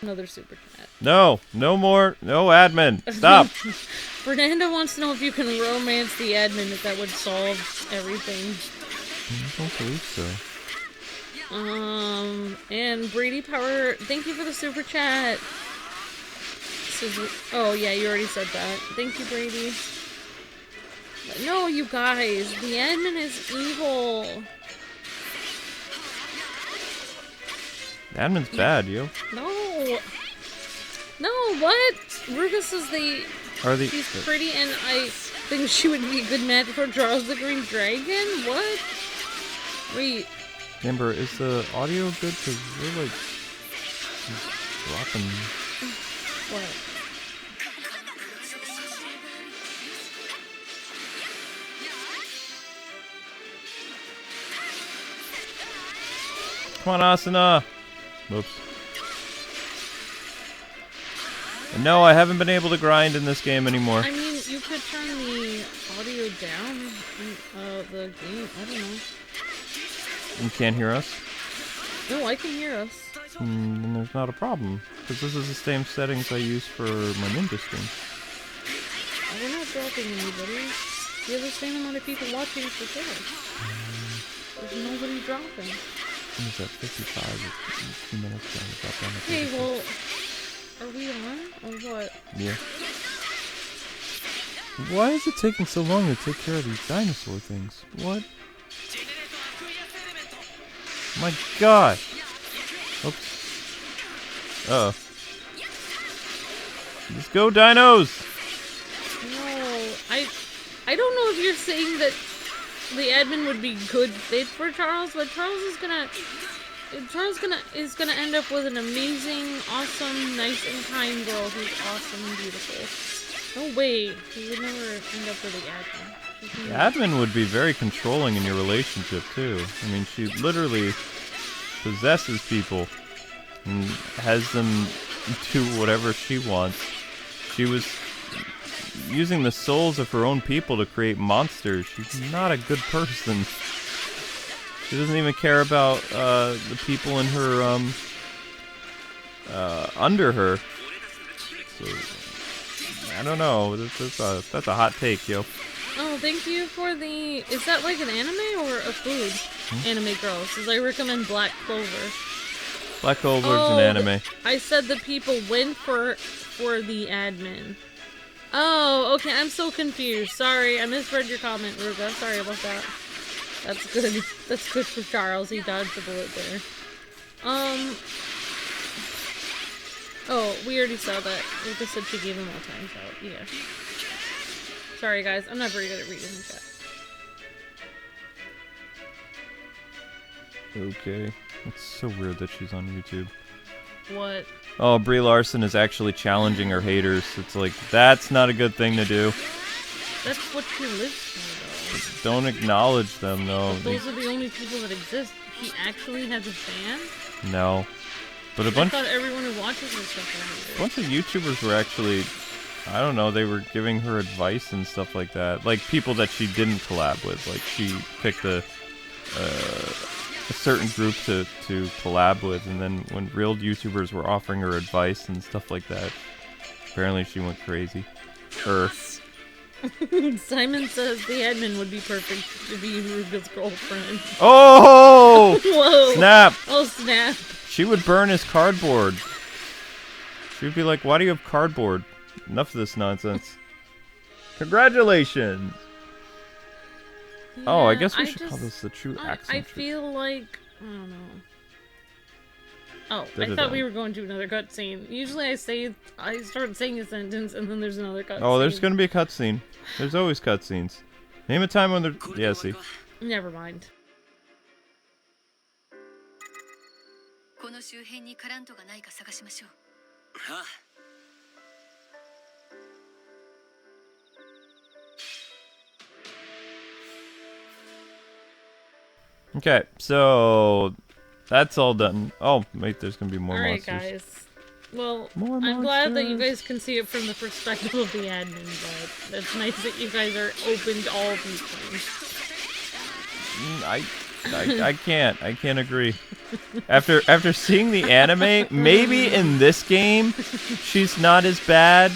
Another super chat. No more, no admin. Stop. Fernando wants to know if you can romance the admin, if that would solve everything. I don't believe so. And Brady Power, thank you for the super chat. Oh yeah, you already said that. Thank you, Brady. But no, you guys, the admin is evil. The admin's bad, yo. No, what? Ruga says she's pretty, and I think she would be a good match for Charles the Green Dragon. What? Wait. Amber, is the audio good? Cause we're like dropping. What? Come on, Asuna! Whoops. And no, I haven't been able to grind in this game anymore. I mean, you could turn the audio down in the game. I don't know. You can't hear us? No, I can hear us. Then there's not a problem. Because this is the same settings I use for my Ninja stream. We're not dropping anybody. We have the same amount of people watching for sure. There's nobody dropping. What is that, 55 or 2 minutes ago? Hey, well, are we on? Or what? Yeah. Why is it taking so long to take care of these dinosaur things? What? My god! Oops. Uh-oh. Let's go, dinos! No, I don't know if you're saying that the admin would be good fit for Charles, but Charles is gonna end up with an amazing, awesome, nice and kind girl who's awesome and beautiful. No way, he would never end up with the admin. The admin would be very controlling in your relationship too. I mean, she literally possesses people and has them do whatever she wants. She was using the souls of her own people to create monsters. She's not a good person. She doesn't even care about the people in her under her. So I don't know. That's a hot take, yo. Oh, thank you for the... Is that like an anime or a food? Anime girl. Says I recommend Black Clover. Black Clover's an anime. I said the people went for the admin. Oh, okay, I'm so confused. Sorry, I misread your comment, Ruga. Sorry about that. That's good. That's good for Charles. He dodged the bullet there. Oh, we already saw that. Ruga said she gave him all times out. Yeah. Sorry, guys. I'm not very good at reading the chat. Okay. It's so weird that she's on YouTube. What? Oh, Brie Larson is actually challenging her haters. It's like, that's not a good thing to do. That's what she lives for, though. Don't acknowledge them, though. But those are the only people that exist. He actually has a fan? No. But I thought everyone who watches this stuff are haters. A bunch of YouTubers were actually, I don't know, they were giving her advice and stuff like that. Like, people that she didn't collab with. Like, she picked a certain group to collab with, and then when real YouTubers were offering her advice and stuff like that, apparently she went crazy. Simon says the admin would be perfect to be Ruga's girlfriend. Oh! Whoa! Snap! Oh, snap. She would burn his cardboard. She would be like, why do you have cardboard? Enough of this nonsense. Congratulations! Yeah, oh, I guess we should call this the true accent. I feel like... I don't know. Oh, I thought we were going to another cutscene. Usually I start saying a sentence and then there's another cutscene. Oh, there's gonna be a cutscene. There's always cutscenes. Name a time when there. Yeah, see. Never mind. Okay, so that's all done. Oh, wait, there's gonna be more monsters. Alright, guys. Well, More I'm glad that you monsters. guys can see it from the perspective of the admin, but it's nice that you guys are open to all these things. I can't agree. After seeing the anime, maybe in this game she's not as bad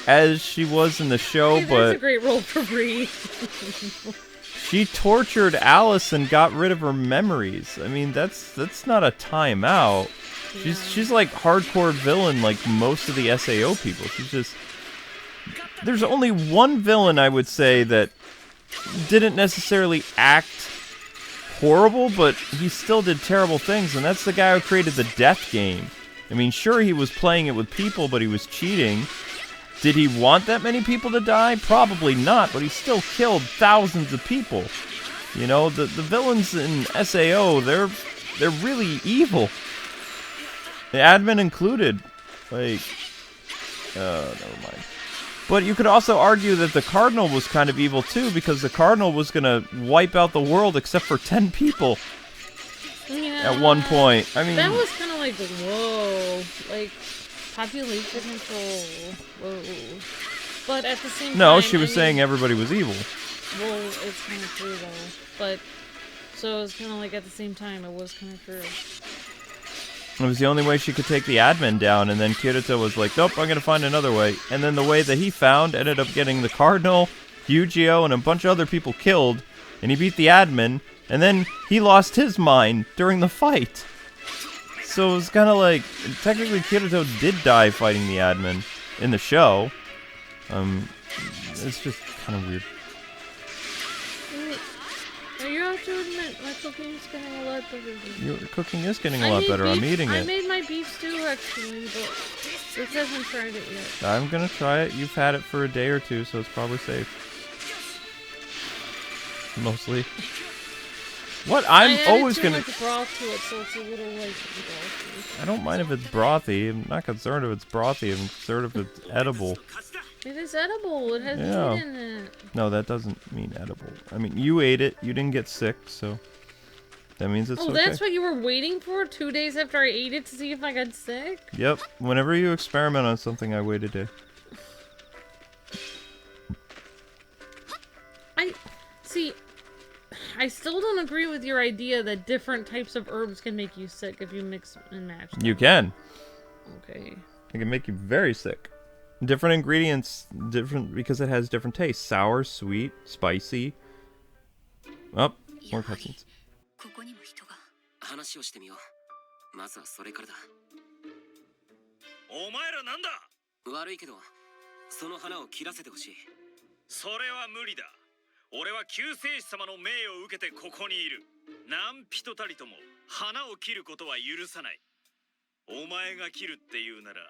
as she was in the show, Hey, but that's a great role for Bree. she tortured Alice and got rid of her memories. I mean, that's not a timeout. Yeah. She's like hardcore villain like most of the SAO people. She's just there's only one villain I would say that didn't necessarily act horrible, but he still did terrible things, and that's the guy who created the death game. I mean, sure, he was playing it with people, but he was cheating. Did he want that many people to die? Probably not, but he still killed thousands of people. You know, the villains in SAO, they're really evil. The admin included. Like, never mind. But you could also argue that the Cardinal was kind of evil too, because the Cardinal was gonna wipe out the world except for 10 people. Yeah, At one point. I mean, that was kind of like, whoa, like population control, whoa. But at the same time, no, she was saying everybody was evil. Well, it's kind of true though. But so it's kind of like at the same time, it was kind of true. It was the only way she could take the admin down, and then Kirito was like, nope, I'm gonna find another way. And then the way that he found ended up getting the Cardinal, Eugeo, and a bunch of other people killed, and he beat the admin, and then he lost his mind during the fight. So it was kind of like, technically Kirito did die fighting the admin in the show. It's just kind of weird. You have to admit, my cooking's getting a lot better. Your cooking is getting a lot better. I'm eating it. I made my beef stew actually, but this hasn't tried it yet. I'm gonna try it. You've had it for a day or two, so it's probably safe. Mostly. What? I'm always gonna. Much broth to it, so it's a little like brothy. I don't mind if it's brothy. I'm not concerned if it's brothy. I'm concerned if it's edible. It is edible. It has meat in it. No, that doesn't mean edible. I mean, you ate it. You didn't get sick, so that means it's okay. Oh, that's what you were waiting for? 2 days after I ate it to see if I got sick? Yep. Whenever you experiment on something, I wait a day. I still don't agree with your idea that different types of herbs can make you sick if you mix and match them. You can. Okay. It can make you very sick. Different ingredients, different because it has different tastes. Sour, sweet, spicy. Oh, more cutscenes. 話をしてみよう。まずはそれからだ。お前らなんだ。悪いけど、その花を切らせてほしい。それは無理だ。俺は救世主様の命を受けてここにいる。何人たりとも花を切ることは許さない。お前が切るって言うなら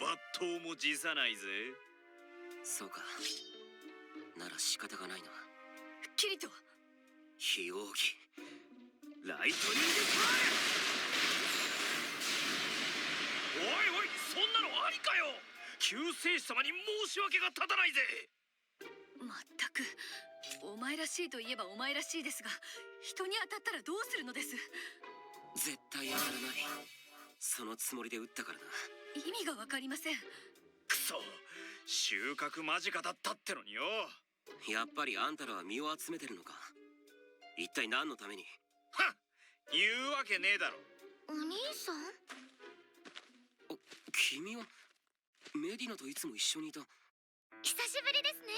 抜刀も辞さないぜ。そうか。なら仕方がないな。キリト。非奥義。ライトニングファイア。おいおい、そんなのありかよ。救世主様に申し訳が立たないぜ。まったく。お前らしいといえばお前らしいですが、人に当たったらどうするのです。絶対当たらない。そのつもりで撃ったからな。意味がわかりません。くそ、収穫間近だったってのによ。やっぱりあんたらは身を集めてるのか。一体何のために。はっ、言うわけねえだろ。お兄さん？君はメディナといつも一緒にいた。久しぶりですね。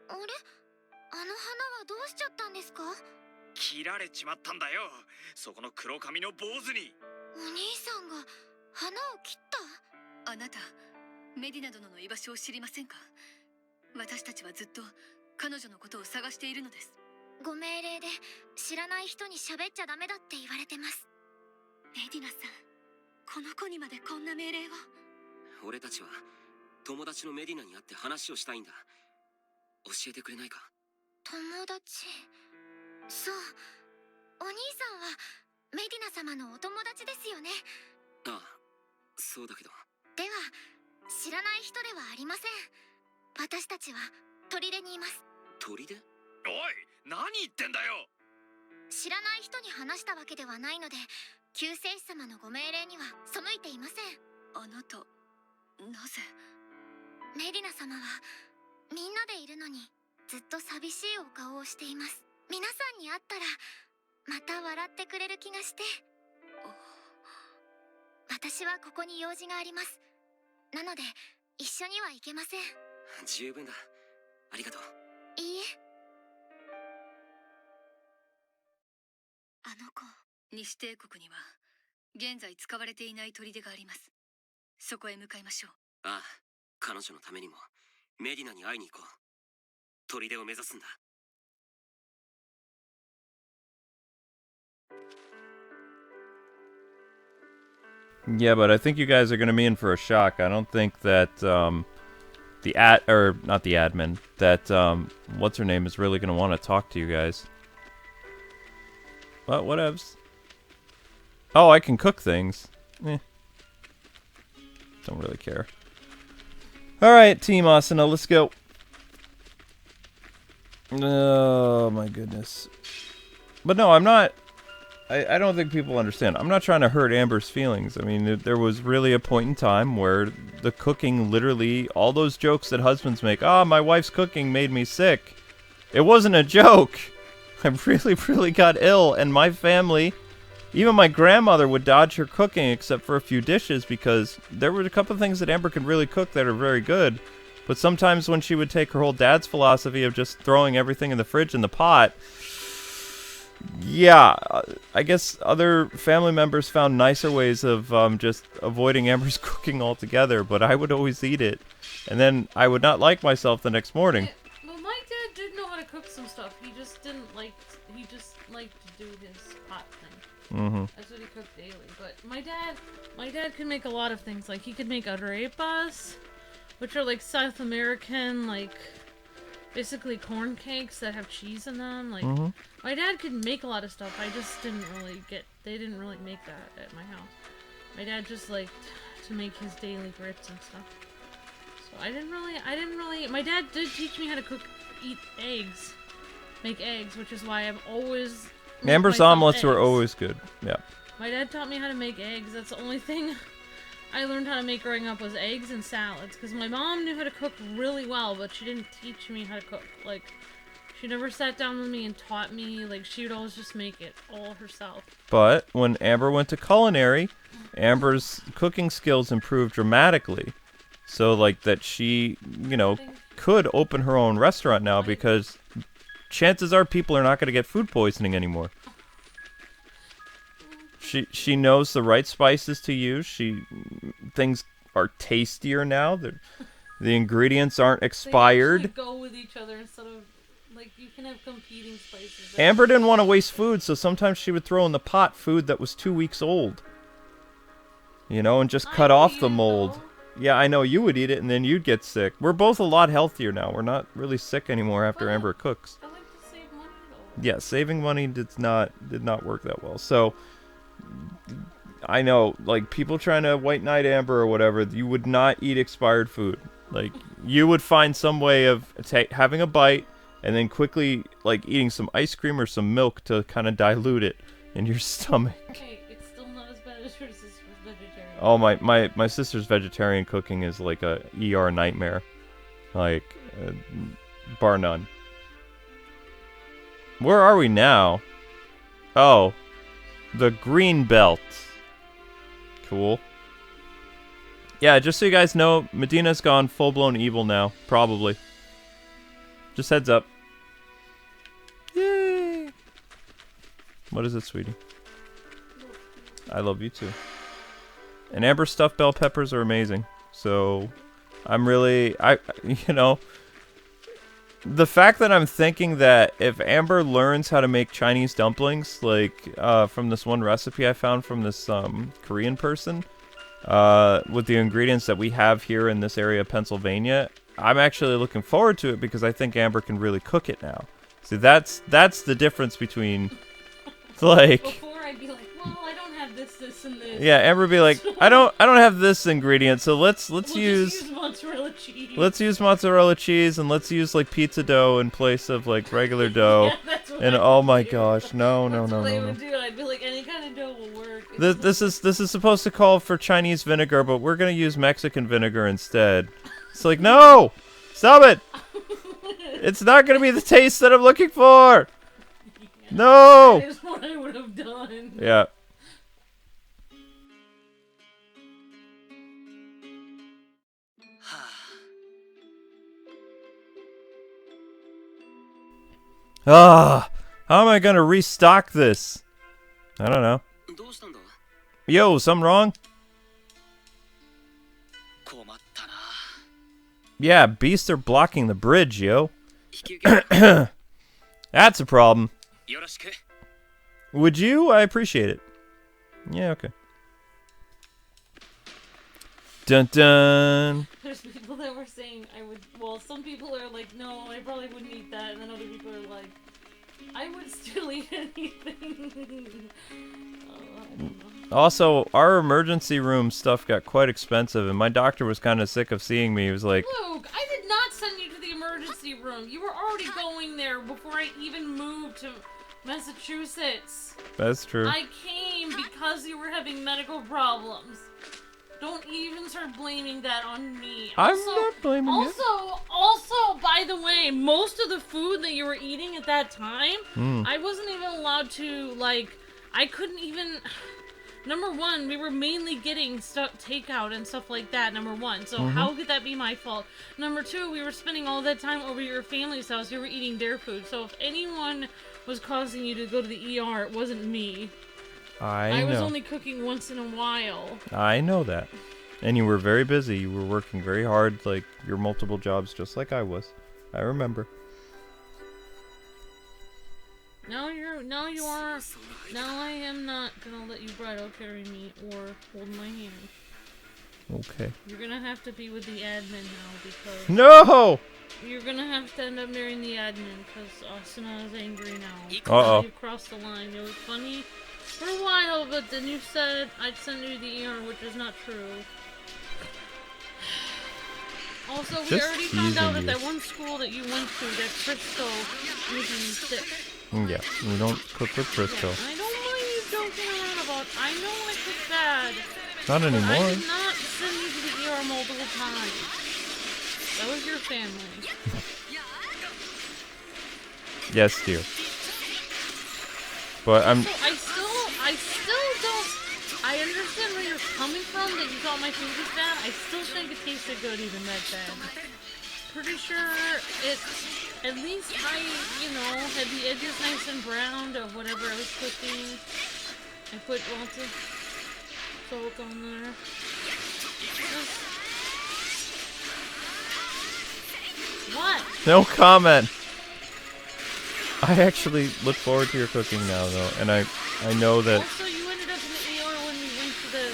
あれ？あの花はどうしちゃったんですか？切られちまったんだよ。そこの黒髪の坊主に。お兄さんが花を切った？あなた、メディナ殿の居場所を知りませんか？私たちはずっと彼女のことを探しているのです。ご命令で知らない人に喋っちゃダメだって言われてます。メディナさん。この子にまでこんな命令を。俺たちは友達のメディナに会って話をしたいんだ。教えてくれないか？友達。そう、お兄さんはメディナ様のお友達ですよね。ああ、そうだけど。では知らない人ではありません。私たちは砦にいます。砦？おい、何言ってんだよ。知らない人に話したわけではないので、救世主様のご命令には背いていません。あなた、なぜ？メディナ様はみんなでいるのにずっと寂しいお顔をしています。皆さんに会ったらまた笑ってくれる気がして。私はここに用事があります。なので一緒には行けません。十分だ。ありがとう。いいえ。あの子、西帝国には現在使われていない砦があります。そこへ向かいましょう。ああ、彼女のためにもメディナに会いに行こう。砦を目指すんだ。Yeah, but I think you guys are going to be in for a shock. I don't think that not the admin, that what's her name is really going to want to talk to you guys. But whatevs. Oh, I can cook things. Don't really care. Alright, Team Asuna, let's go. Oh my goodness. But no, I'm not... I don't think people understand. I'm not trying to hurt Amber's feelings. I mean, there was really a point in time where the cooking literally... All those jokes that husbands make, "Ah, my wife's cooking made me sick." It wasn't a joke! I really got ill, and my family... Even my grandmother would dodge her cooking except for a few dishes because there were a couple of things that Amber could really cook that are very good. But sometimes when she would take her whole dad's philosophy of just throwing everything in the fridge in the pot... Yeah, I guess other family members found nicer ways of just avoiding Amber's cooking altogether, but I would always eat it. And then I would not like myself the next morning. Yeah, well, my dad did know how to cook some stuff. He just didn't like... He just liked to do his pot thing. Mm-hmm. That's what he cooked daily. But my dad could make a lot of things. Like, he could make arepas, which are like South American, like... basically corn cakes that have cheese in them. Like, my dad could make a lot of stuff. I just didn't really they didn't really make that at my house. My dad just liked to make his daily grits and stuff. So I didn't really, my dad did teach me how to make eggs, which is why I've always... Amber's omelets were always good, yeah. My dad taught me how to make eggs. That's the only thing I learned how to make growing up was eggs and salads, because my mom knew how to cook really well, but she didn't teach me how to cook. Like, she never sat down with me and taught me. Like, she would always just make it all herself. But when Amber went to culinary, Amber's cooking skills improved dramatically. So, like, that she, you know, could open her own restaurant now, because chances are people are not going to get food poisoning anymore. She knows the right spices to use. Things are tastier now. The ingredients aren't expired. They go with each other instead of, like, you can have competing spices. Amber didn't want to waste food, so sometimes she would throw in the pot food that was 2 weeks old. You know, and just cut off the mold. Yeah, I know, you would eat it and then you'd get sick. We're both a lot healthier now. We're not really sick anymore after Amber cooks. I like to save money, though. Yeah, saving money did not work that well. So... I know, like, people trying to white knight Amber or whatever, you would not eat expired food. Like, you would find some way of having a bite and then quickly, like, eating some ice cream or some milk to kind of dilute it in your stomach. Hey, it's still not as bad as your sister's vegetarian. Oh, my sister's vegetarian cooking is like a ER nightmare. Like, bar none. Where are we now? Oh. The green belt. Cool. Yeah, just so you guys know, Medina's gone full-blown evil now. Probably. Just heads up. Yay! What is it, sweetie? I love you too. And Amber stuffed bell peppers are amazing. So, I'm really... you know... The fact that I'm thinking that if Amber learns how to make Chinese dumplings, like, from this one recipe I found from this, Korean person, with the ingredients that we have here in this area of Pennsylvania, I'm actually looking forward to it because I think Amber can really cook it now. See, that's the difference between, like... Before I'd be like, well, I don't have this, and this. Yeah, Amber would be like, I don't have this ingredient, so let's use mozzarella cheese. Let's use mozzarella cheese, and let's use like pizza dough in place of like regular dough. Yeah, that's what and oh my gosh, no. That's what I would do. I'd be like, any kind of dough will work. This is supposed to call for Chinese vinegar, but we're gonna use Mexican vinegar instead. It's like, no, stop it. It's not gonna be the taste that I'm looking for. Yeah, no. That is what I would have done. Yeah. How am I gonna restock this? I don't know. Yo, something wrong? Yeah, beasts are blocking the bridge, yo. That's a problem. Would you? I appreciate it. Yeah, okay. Dun dun. There's people that were saying I would. Well, some people are like, no, I probably wouldn't eat that, and then other people are like, I would still eat anything. Also, our emergency room stuff got quite expensive, and my doctor was kind of sick of seeing me. He was like, Luke, I did not send you to the emergency room. You were already going there before I even moved to Massachusetts. That's true. I came because you were having medical problems. Don't even start blaming that on me. I'm not blaming you. Also, by the way, most of the food that you were eating at that time, I wasn't even allowed to, like, I couldn't even... Number one, we were mainly getting stuff takeout and stuff like that, number one. So how could that be my fault? Number two, we were spending all that time over your family's house. You were eating their food. So if anyone was causing you to go to the ER, it wasn't me. I was only cooking once in a while. I know that. And you were very busy. You were working very hard, like your multiple jobs, just like I was. I remember. Now I am not gonna let you bridal carry me or hold my hand. Okay. You're gonna have to be with the admin now because... No! You're gonna have to end up marrying the admin because Asuna is angry now. Uh-oh. You crossed the line. It was funny for a while, but then you said I'd send you to the ER, which is not true. Also, we already found out at that one school that you went to that Crisco made you sick. Yeah, we don't cook with Crisco. Yeah, I don't mind you joking around about. I know I cook bad. Not anymore. I did not send you to the ER multiple times. That was your family. Yes, dear. But I'm. So I still don't. I understand where you're coming from. That you thought my food was bad. I still think it tasted good, even that bad. Pretty sure it's. At least I, had the edges nice and browned of whatever I was cooking. I put lots of salt on there. What? No comment. I actually look forward to your cooking now, though, and I know that. Also, you ended up in the ER when we went to the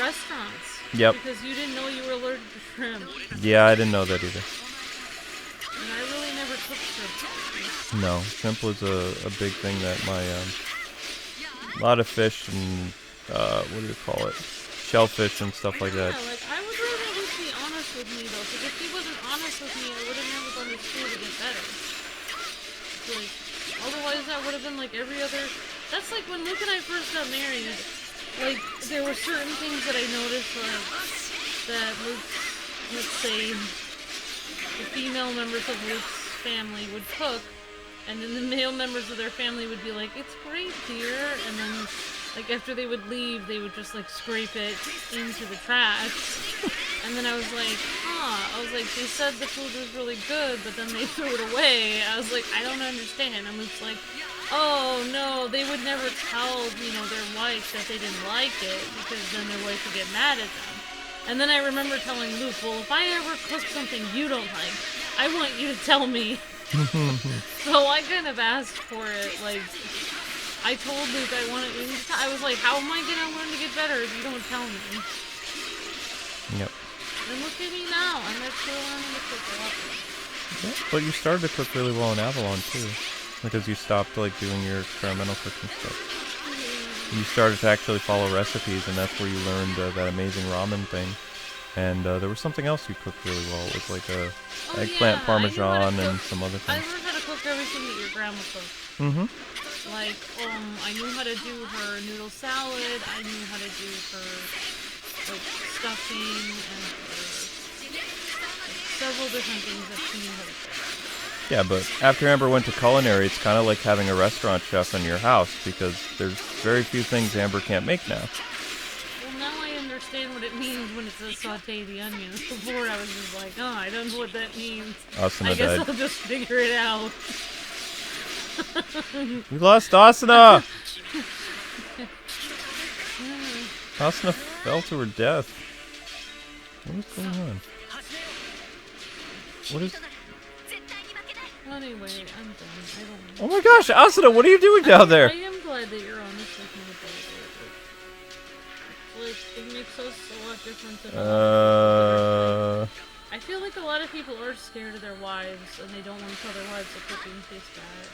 restaurants. Yep. Because you didn't know you were allergic to shrimp. Yeah, I didn't know that either. And I really never cooked shrimp. No, shrimp was a big thing that my a lot of fish and what do you call it, shellfish and stuff like that. Yeah, I would rather at least be honest with me though, because if he wasn't honest with me, I would have never done this food to get better. Like, otherwise that would have been like every other. That's like when Luke and I first got married. Like there were certain things that I noticed, like that Luke's, let's say, the female members of Luke's family would cook, and then the male members of their family would be like, "It's great, dear," and then, like, after they would leave, they would just, like, scrape it into the trash. And then I was like, I was like, they said the food was really good, but then they threw it away. I was like, I don't understand. And it's like, oh, no, they would never tell, their wife that they didn't like it, because then their wife would get mad at them. And then I remember telling Luke, well, if I ever cook something you don't like, I want you to tell me. So I kind of asked for it, like, I told Luke I wanted. I was like, how am I gonna learn to get better if you don't tell me? Yep. And look at me now. I'm actually learning to cook a lot. Yeah, but you started to cook really well in Avalon too, because you stopped like doing your experimental cooking stuff. You started to actually follow recipes, and that's where you learned that amazing ramen thing. And there was something else you cooked really well. It was like a eggplant parmesan and some other I things. learned how to cook everything that your grandma cooked. Mm-hmm. Like, I knew how to do her noodle salad. I knew how to do her like stuffing and several different things that she knew how to cook. Yeah, but after Amber went to culinary, it's kind of like having a restaurant chef in your house, because there's very few things Amber can't make now. Well, now I understand what it means when it says saute the onions. Before I was just like, oh, I don't know what that means. Asuna I guess died. I'll just figure it out. We lost Asuna! Asuna fell to her death. What is going on? What is... Anyway, I'm done. I don't know. Oh my gosh, Asuna, what are you doing down there? I am glad that you're honest with me about it. Like, it makes us a lot different than I feel like a lot of people are scared of their wives, and they don't want to tell their wives that cooking tastes bad.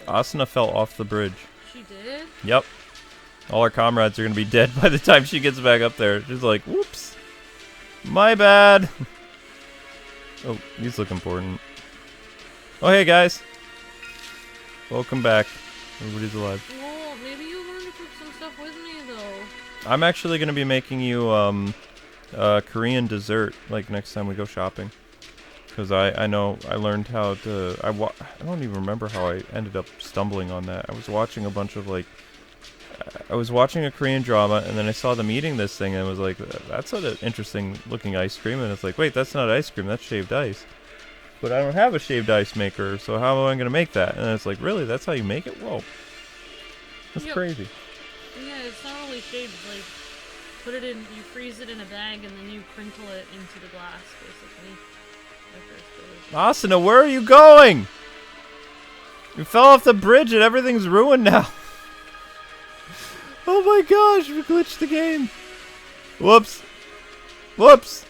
Asuna fell off the bridge. She did? Yep. All our comrades are going to be dead by the time she gets back up there. She's like, whoops. My bad. Oh, these look important. Oh, hey, guys. Welcome back. Everybody's alive. Well, maybe you learn to cook some stuff with me, though. I'm actually going to be making you Korean dessert, like, next time we go shopping. Because I know I learned how to... I don't even remember how I ended up stumbling on that. I was watching a bunch of, like... I was watching a Korean drama, and then I saw them eating this thing, and I was like, that's an interesting looking ice cream. And it's like, wait, that's not ice cream, that's shaved ice. But I don't have a shaved ice maker, so how am I going to make that? And it's like, really, that's how you make it? Whoa. That's crazy. Yeah, it's not really shaved, like, put it in, you freeze it in a bag, and then you crinkle it into the glass, basically. Asuna, where are you going? You fell off the bridge and everything's ruined now. Oh my gosh, we glitched the game. Whoops. Whoops.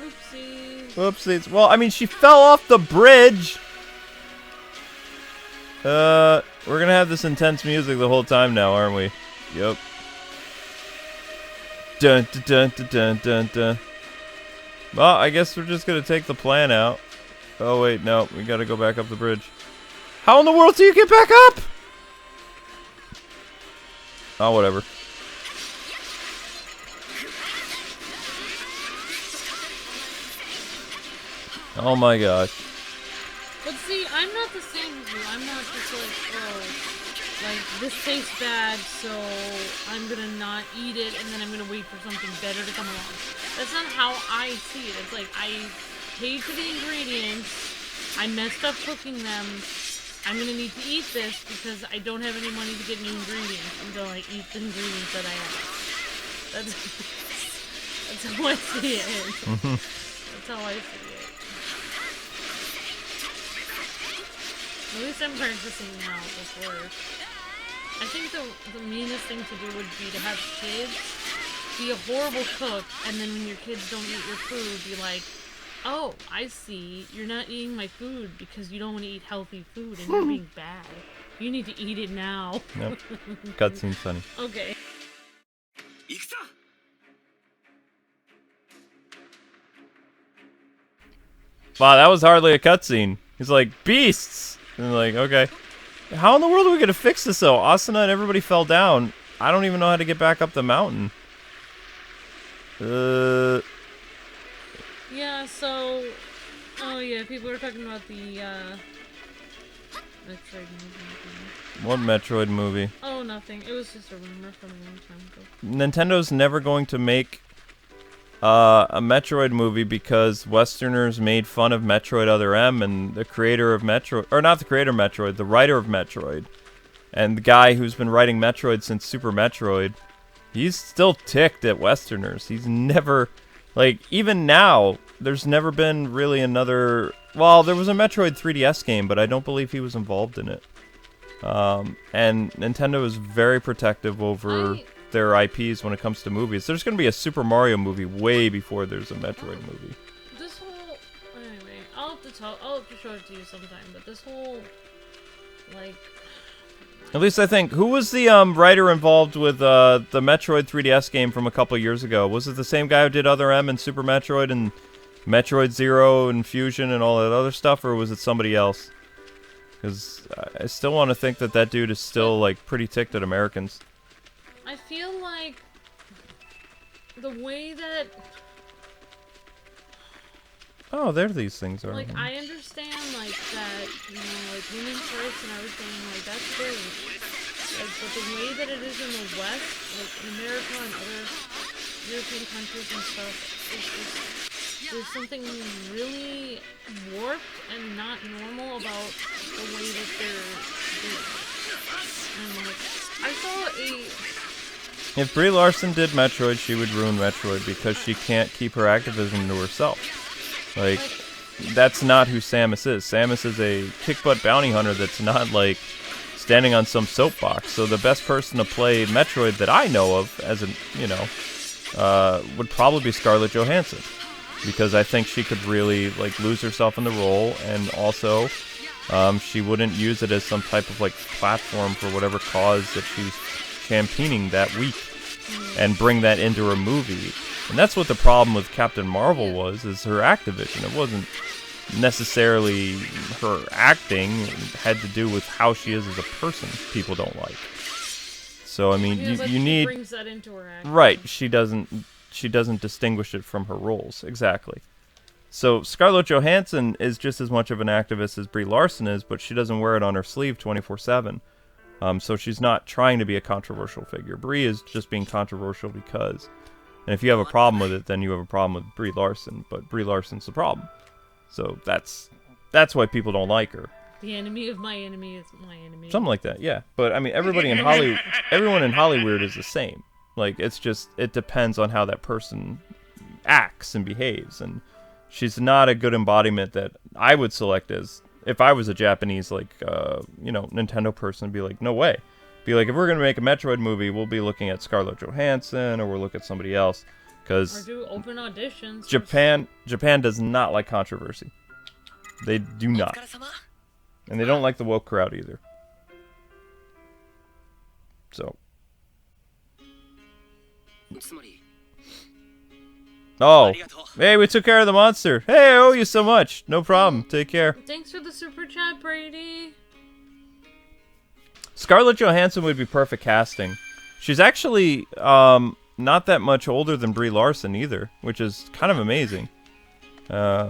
Oopsies. Whoopsies. Well, I mean, she fell off the bridge. We're gonna have this intense music the whole time now, aren't we? Yep. Dun dun dun dun dun dun dun. Well, I guess we're just gonna take the plan out. Oh wait, no, we gotta go back up the bridge. How in the world do you get back up? Oh, whatever. Oh my gosh. But see, I'm not the same as you. I'm not just like, oh, like, this tastes bad, so I'm gonna not eat it, and then I'm gonna wait for something better to come along. That's not how I see it. It's like, I paid for the ingredients, I messed up cooking them, I'm gonna need to eat this because I don't have any money to get new ingredients until I eat the ingredients that I have. That's how I see it. That's how I see it. At least I'm practicing now before. I think the meanest thing to do would be to have kids be a horrible cook, and then when your kids don't eat your food, be like, oh, I see. You're not eating my food because you don't want to eat healthy food and you're being bad. You need to eat it now. Nope. Cutscene funny. Okay. Wow, that was hardly a cutscene. He's like, beasts! And like, okay. How in the world are we gonna fix this though? Asuna and everybody fell down. I don't even know how to get back up the mountain. Yeah, so... Oh yeah, people are talking about the, Metroid movie. What Metroid movie? Oh, nothing. It was just a rumor from a long time ago. Nintendo's never going to make a Metroid movie because Westerners made fun of Metroid Other M, and the creator of Metroid, or not the creator of Metroid, the writer of Metroid, and the guy who's been writing Metroid since Super Metroid, he's still ticked at Westerners. He's never, like, even now, there's never been really another, well, there was a Metroid 3DS game, but I don't believe he was involved in it. And Nintendo is very protective over their IPs when it comes to movies. There's going to be a Super Mario movie way before there's a Metroid movie. This whole... Anyway, I'll have to show it to you sometime, but this whole, like... At least I think, who was the writer involved with the Metroid 3DS game from a couple years ago? Was it the same guy who did Other M and Super Metroid and Metroid Zero and Fusion and all that other stuff, or was it somebody else? Because I still want to think that that dude is still, like, pretty ticked at Americans. I feel like the way that... Oh, there these things are. Like, I understand, like, that, you know, like, women's rights and everything, like, that's great. Like, but the way that it is in the West, like, in America and other European countries and stuff, it's just, there's something really warped and not normal about the way that they're doing. And, like, I saw a... If Brie Larson did Metroid, she would ruin Metroid because she can't keep her activism to herself. Like, that's not who Samus is. Samus is a kick-butt bounty hunter that's not, like, standing on some soapbox. So the best person to play Metroid that I know of, as a, you know, would probably be Scarlett Johansson. Because I think she could really, like, lose herself in the role, and also, she wouldn't use it as some type of, like, platform for whatever cause that she's championing that week, and bring that into her movie. And that's what the problem with Captain Marvel was, is her activision. It wasn't necessarily her acting. It had to do with how she is as a person people don't like. So, I mean, you need... brings that into her acting. Right, she doesn't distinguish it from her roles, exactly. So, Scarlett Johansson is just as much of an activist as Brie Larson is, but she doesn't wear it on her sleeve 24/7. So she's not trying to be a controversial figure. Brie is just being controversial because... And if you have a problem with it, then you have a problem with Brie Larson. But Brie Larson's the problem. So that's why people don't like her. The enemy of my enemy is my enemy. Something like that, yeah. But I mean, everyone in Hollywood is the same. Like, it's just, it depends on how that person acts and behaves. And she's not a good embodiment that I would select as, if I was a Japanese, like, you know, Nintendo person, be like, no way. Be like, if we're going to make a Metroid movie, we'll be looking at Scarlett Johansson, or we'll look at somebody else. Because or do open auditions. Japan does not like controversy. They do not. And they don't like the woke crowd either. So. Oh. Hey, we took care of the monster. Hey, I owe you so much. No problem. Take care. Thanks for the super chat, Brady. Scarlett Johansson would be perfect casting. She's actually not that much older than Brie Larson either, which is kind of amazing. Yeah.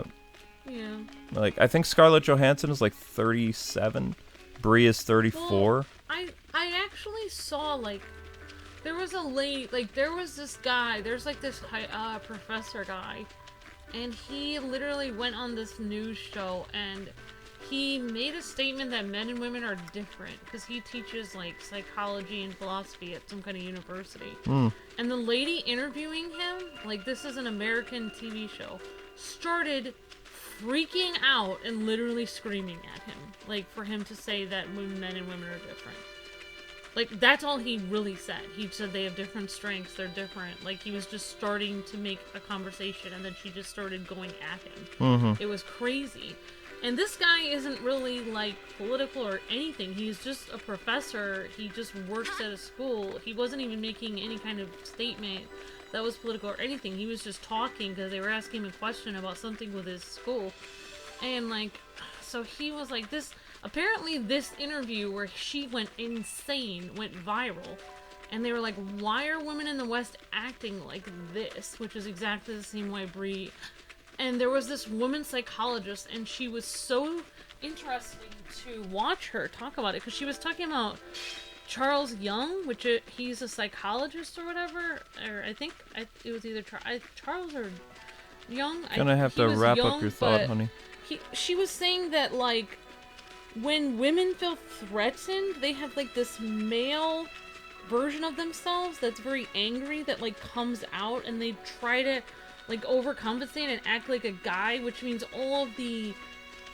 Like, I think Scarlett Johansson is like 37. Brie is 34. Well, I actually saw, like, there was this guy, there's like this professor guy, and he literally went on this news show and he made a statement that men and women are different because he teaches like psychology and philosophy at some kind of university. And the lady interviewing him, like, this is an American TV show, started freaking out and literally screaming at him, like, for him to say that men and women are different. Like, that's all he really said. He said they have different strengths, they're different. Like, he was just starting to make a conversation, and then she just started going at him. It was crazy. And this guy isn't really, like, political or anything. He's just a professor. He just works at a school. He wasn't even making any kind of statement that was political or anything. He was just talking because they were asking him a question about something with his school. And, like, so he was like, this... Apparently this interview where she went insane went viral. And they were like, why are women in the West acting like this? Which is exactly the same way Brie... And there was this woman psychologist, and she was so interesting to watch her talk about it, because she was talking about Charles Young, he's a psychologist or whatever, or I think it was either Charles or Young. Gonna have to wrap up your thought, honey. She was saying that, like, when women feel threatened, they have, like, this male version of themselves that's very angry that, like, comes out, and they try to, like, overcompensate and act like a guy, which means all of the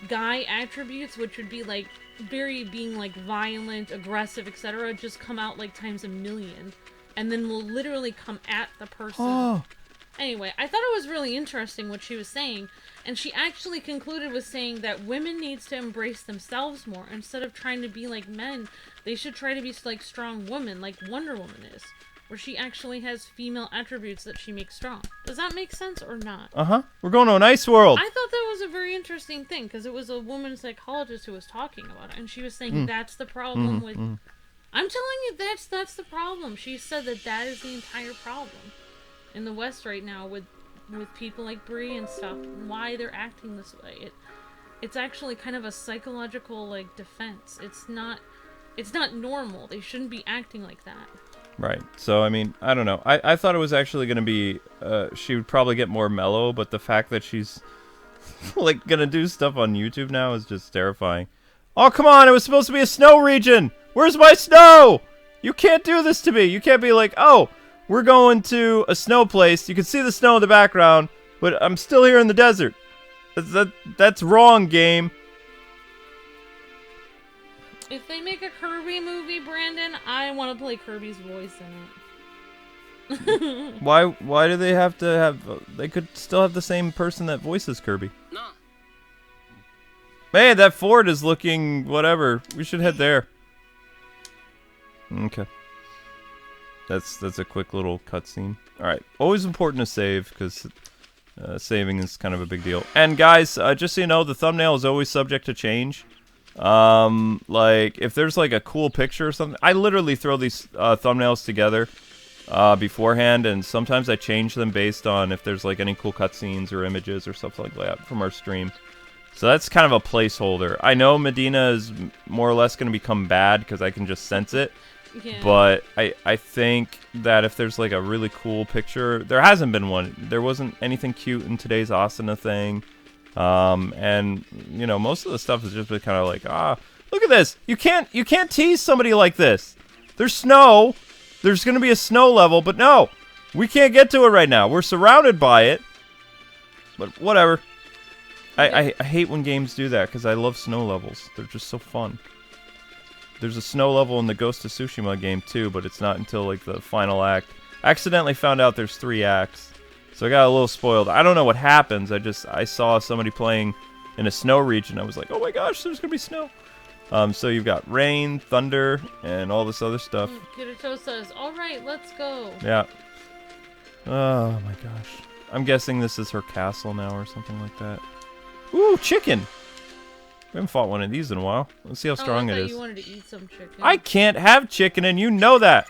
guy attributes, which would be like being like violent, aggressive, etc., just come out like times a million, and then will literally come at the person. Oh. Anyway, I thought it was really interesting what she was saying, and she actually concluded with saying that women needs to embrace themselves more. Instead of trying to be like men, they should try to be like strong women, like Wonder Woman is, where she actually has female attributes that she makes strong. Does that make sense or not? Uh-huh. We're going to an ice world. I thought that was a very interesting thing, because it was a woman psychologist who was talking about it, and she was saying that's the problem with... I'm telling you, that's the problem. She said that is the entire problem in the West right now with people like Brie and stuff, why they're acting this way. It's actually kind of a psychological, like, defense. It's not normal. They shouldn't be acting like that. Right. So, I mean, I don't know. I thought it was actually going to be, she would probably get more mellow, but the fact that she's, like, going to do stuff on YouTube now is just terrifying. Oh, come on! It was supposed to be a snow region! Where's my snow? You can't do this to me! You can't be like, oh, we're going to a snow place. You can see the snow in the background, but I'm still here in the desert. That's wrong, game. If they make a Kirby movie, Brandon, I want to play Kirby's voice in it. Why do they have to have... They could still have the same person that voices Kirby. No. Man, that fort is looking whatever. We should head there. Okay. That's a quick little cutscene. Alright. Always important to save, because saving is kind of a big deal. And guys, just so you know, the thumbnail is always subject to change. Like, if there's like a cool picture or something, I literally throw these thumbnails together beforehand, and sometimes I change them based on if there's like any cool cutscenes or images or stuff like that from our stream. So that's kind of a placeholder. I know Medina is more or less going to become bad because I can just sense it. Yeah. But I think that if there's like a really cool picture, there hasn't been one. There wasn't anything cute in today's Asuna thing. And you know, most of the stuff has just been kind of like, look at this. You can't tease somebody like this. There's snow. There's going to be a snow level, but no. We can't get to it right now. We're surrounded by it. But whatever. I hate when games do that because I love snow levels. They're just so fun. There's a snow level in the Ghost of Tsushima game too, but it's not until like the final act. I accidentally found out there's 3 acts, so I got a little spoiled. I don't know what happens. I saw somebody playing in a snow region. I was like, oh my gosh, there's gonna be snow. So you've got rain, thunder, and all this other stuff. Kirito says, all right, let's go. Yeah. Oh my gosh. I'm guessing this is her castle now or something like that. Ooh, chicken! We haven't fought one of these in a while. Let's see how strong it is. You wanted to eat some chicken. I can't have chicken, and you know that!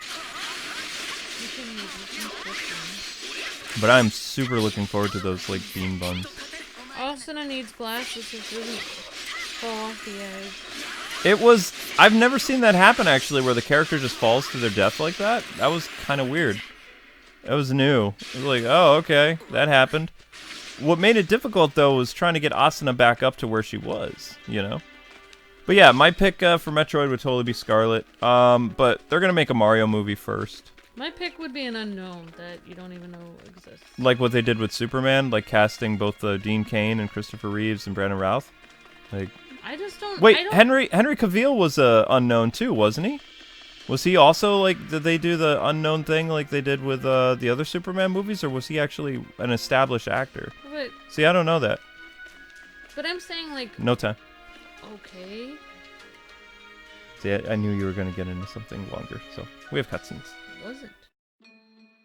But I'm super looking forward to those, like, bean buns. Asuna needs glasses so she doesn't fall off the edge. It was... I've never seen that happen, actually, where the character just falls to their death like that. That was kind of weird. That was new. It was like, oh, okay, that happened. What made it difficult, though, was trying to get Asuna back up to where she was, you know? But yeah, my pick for Metroid would totally be Scarlet. But they're going to make a Mario movie first. My pick would be an unknown that you don't even know exists. Like what they did with Superman, like casting both Dean Cain and Christopher Reeves and Brandon Routh. Like, I just don't... Wait, Henry Cavill was unknown too, wasn't he? Was he also, like, did they do the unknown thing like they did with the other Superman movies, or was he actually an established actor? But, see, I don't know that. But I'm saying, like... No time. Okay. See, I knew you were going to get into something longer, so we have cutscenes. It wasn't.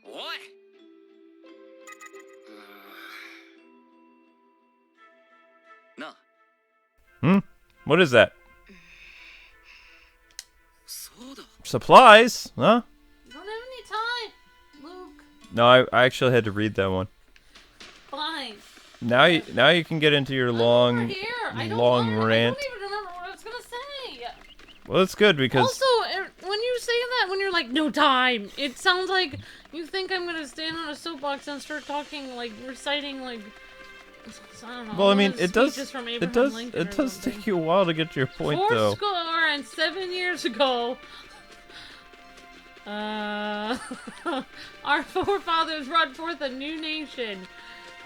Oi! No. What is that? Supplies? Huh? You don't have any time, Luke. No, I actually had to read that one. Fine. Now you can get into your long rant. I don't even remember what I was gonna say. Well, that's good because... Also, when you say that, when you're like, no time, it sounds like you think I'm gonna stand on a soapbox and start talking, like, reciting, like... I don't know, well, I mean, it does Lincoln take you a while to get to your point, though. 407 years ago, our forefathers brought forth a new nation,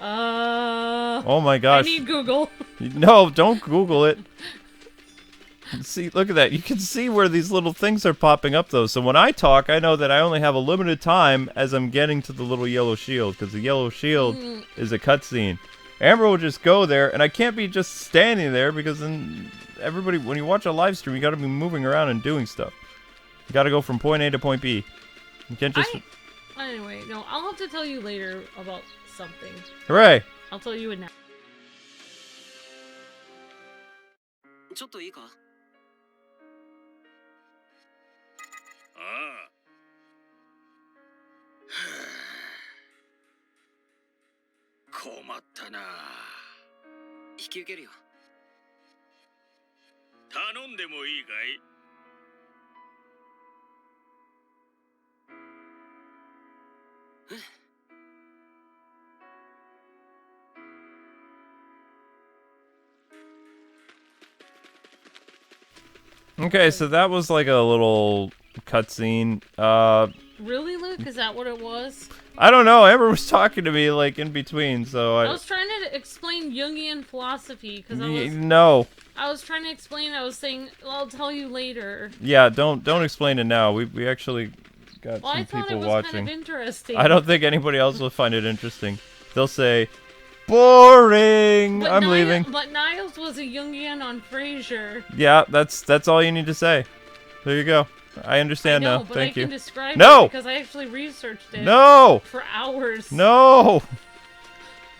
Oh my gosh. I need Google. No, don't Google it. See, look at that. You can see where these little things are popping up, though. So when I talk, I know that I only have a limited time as I'm getting to the little yellow shield, because the yellow shield is a cutscene. Amber will just go there, and I can't be just standing there, because then everybody, when you watch a live stream, you gotta be moving around and doing stuff. You gotta go from point A to point B. You can't just... Anyway, no, I'll have to tell you later about something. Hooray! I'll tell you it now. ちょっといいか？ああ。困ったな。引き受けるよ。頼んでもいいかい？Okay, so that was like a little cutscene. Really, Luke? Is that what it was? I don't know. Amber was talking to me like in between, so I was trying to explain Jungian philosophy because I was trying to explain. I was saying, well, I'll tell you later. Yeah, don't explain it now. We actually got some people watching. Kind of interesting. I don't think anybody else will find it interesting. They'll say, boring. I'm leaving. But Niles was a Jungian on Frasier. Yeah, that's all you need to say. There you go. I understand now. But Thank you. I can describe No! it because I actually researched it. No! For hours. No!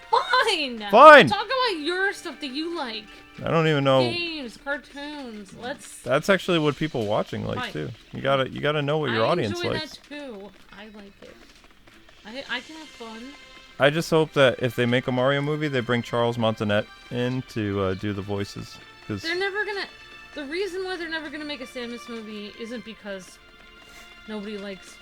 Fine! Fine! Talk about your stuff that you like. I don't even know. Games, cartoons. Let's. That's actually what people watching like too. You gotta know what your audience likes. I enjoy that too. I like it. I can have fun. I just hope that if they make a Mario movie, they bring Charles Montanet in to do the voices. Cause they're never gonna. The reason why they're never gonna make a Samus movie isn't because nobody likes.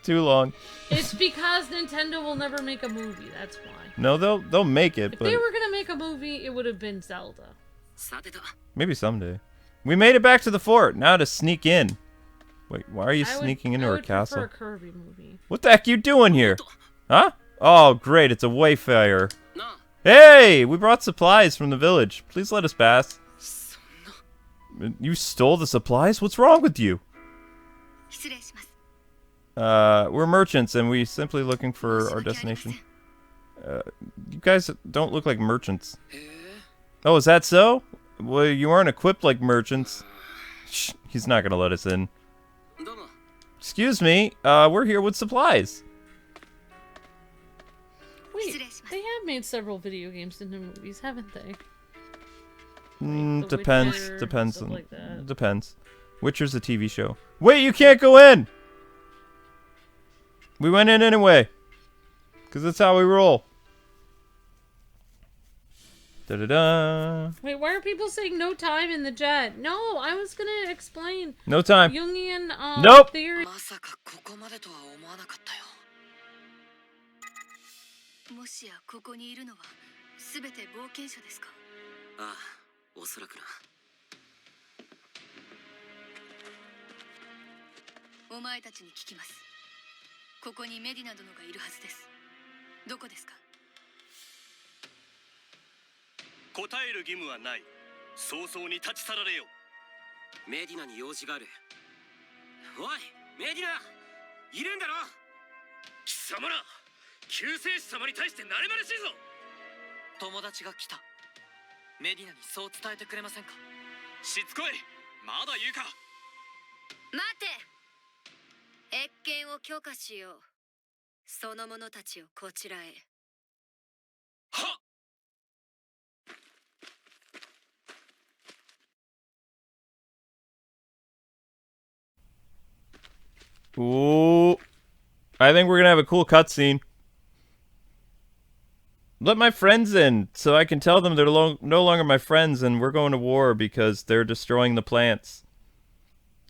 Too long. It's because Nintendo will never make a movie. That's why. No, they'll make it. If but they were gonna make a movie, it would have been Zelda. Maybe someday. We made it back to the fort. Now to sneak in. Wait, why are you sneaking into our castle? I would prefer a Kirby movie. What the heck you doing here? Huh? Oh, great! It's a wayfarer. Hey, we brought supplies from the village. Please let us pass. You stole the supplies? What's wrong with you? We're merchants, and we're simply looking for our destination. You guys don't look like merchants. Oh, is that so? Well, you aren't equipped like merchants. Shh, he's not gonna let us in. Excuse me, we're here with supplies. Wait, they have made several video games into movies, haven't they? Depends. Witcher, Depends. Like that. Depends. Witcher's a TV show. Wait, you can't go in! We went in anyway. Because that's how we roll. Da-da-da. Wait, why are people saying no time in the chat? No, I was gonna explain. No time. Jungian nope. theory. もしやここにいるのは全て冒険者ですか？ああ、おそらくな。お前たちに聞きます。ここにメディナ殿がいるはずです。どこですか？答える義務はない。早々に立ち去られよ。メディナに用事がある。おい、メディナ、いるんだろ？貴様ら、救世主様に対して慣れ慣れしいぞ。友達が来た。メディナにそう伝えてくれませんか？しつこい。まだ言うか。待て。謁見を許可しよう。その者たちをこちらへ。はっ。Ooh. I think we're gonna have a cool cutscene. Let my friends in, so I can tell them they're no longer my friends and we're going to war because they're destroying the plants.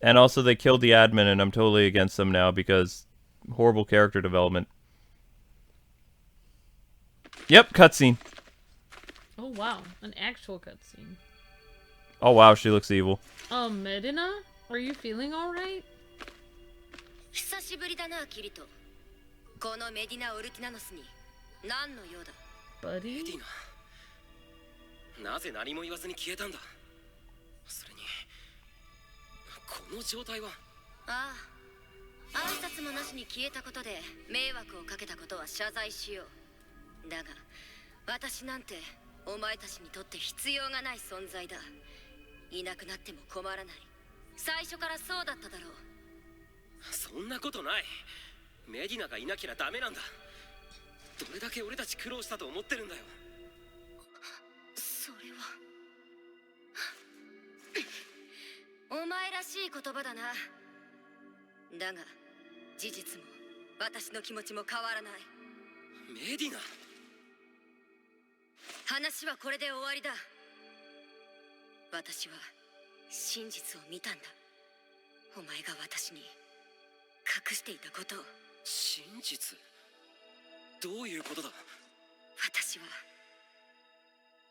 And also they killed the admin and I'm totally against them now because horrible character development. Yep, cutscene. Oh wow, an actual cutscene. Oh wow, she looks evil. Medina? Are you feeling alright? 久しぶりだな、キリト。このメディナ・オルティナノスに何の用だ？ buddy? メディナ、なぜ何も言わずに消えたんだ。それにこの状態は。ああ、挨拶もなしに消えたことで迷惑をかけたことは謝罪しよう。だが私なんてお前たちにとって必要がない存在だ。いなくなっても困らない。最初からそうだっただろう。そんなことない。メディナがいなきゃダメなんだ。どれだけ俺たち苦労したと思ってるんだよ。それはお前らしい言葉だな。だが事実も私の気持ちも変わらない。メディナ、話はこれで終わりだ。私は真実を見たんだ。お前が私に隠していたことを。真実？どういうことだ？私は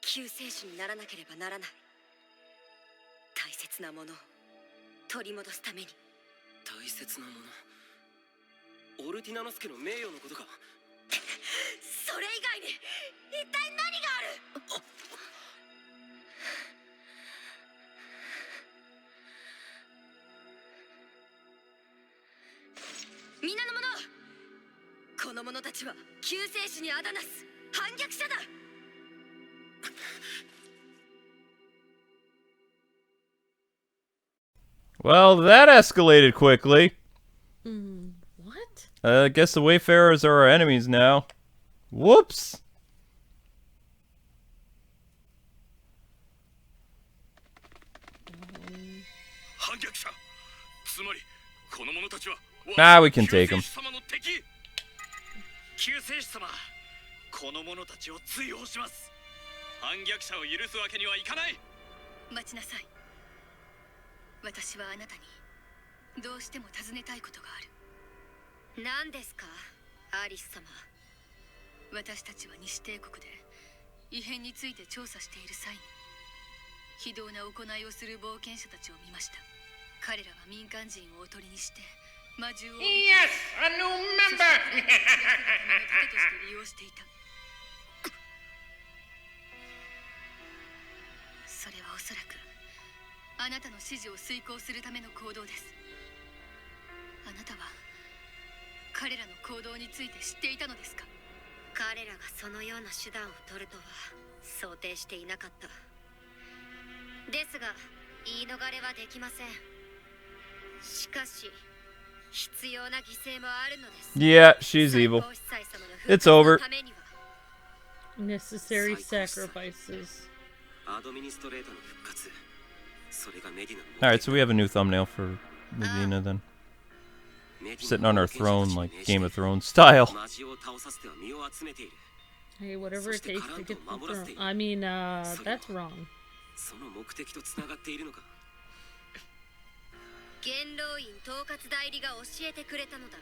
救世主にならなければならない。大切なものを取り戻すために。大切なもの？オルティナノスケの名誉のことか？それ以外に一体何がある？皆の者、この者たちは救世主にあだなす反逆者だ。Well, that escalated quickly. What? I guess the Wayfarers are our enemies now. Whoops! 反逆者、つまりこの者たちは Nah, we can take them. 救世主様、この者たちを追放します。反逆者を許すわけにはいかない。待ちなさい。私はあなたにどうしても尋ねたいことがある。何ですか、アリス様。私たちは西帝国で異変について調査している際に非道な行いをする冒険者たちを見ました。彼らは民間人をおとりにして魔獣を Yes, a new member! 盾として利用していた。それはおそらくあなたの指示を遂行するための行動です。あなたは彼らの行動について知っていたのですか？彼らがそのような手段を取るとは想定していなかった。ですが言い逃れはできません。しかし必要な犠牲もあるのです。 Yeah, she's evil. It's over. Necessary sacrifices. Alright, so we have a new thumbnail for Medina then. Sitting on her throne like Game of Thrones style. Hey, whatever it takes to get the throne. I mean, that's wrong. 元老院統括代理が教えてくれたのだ。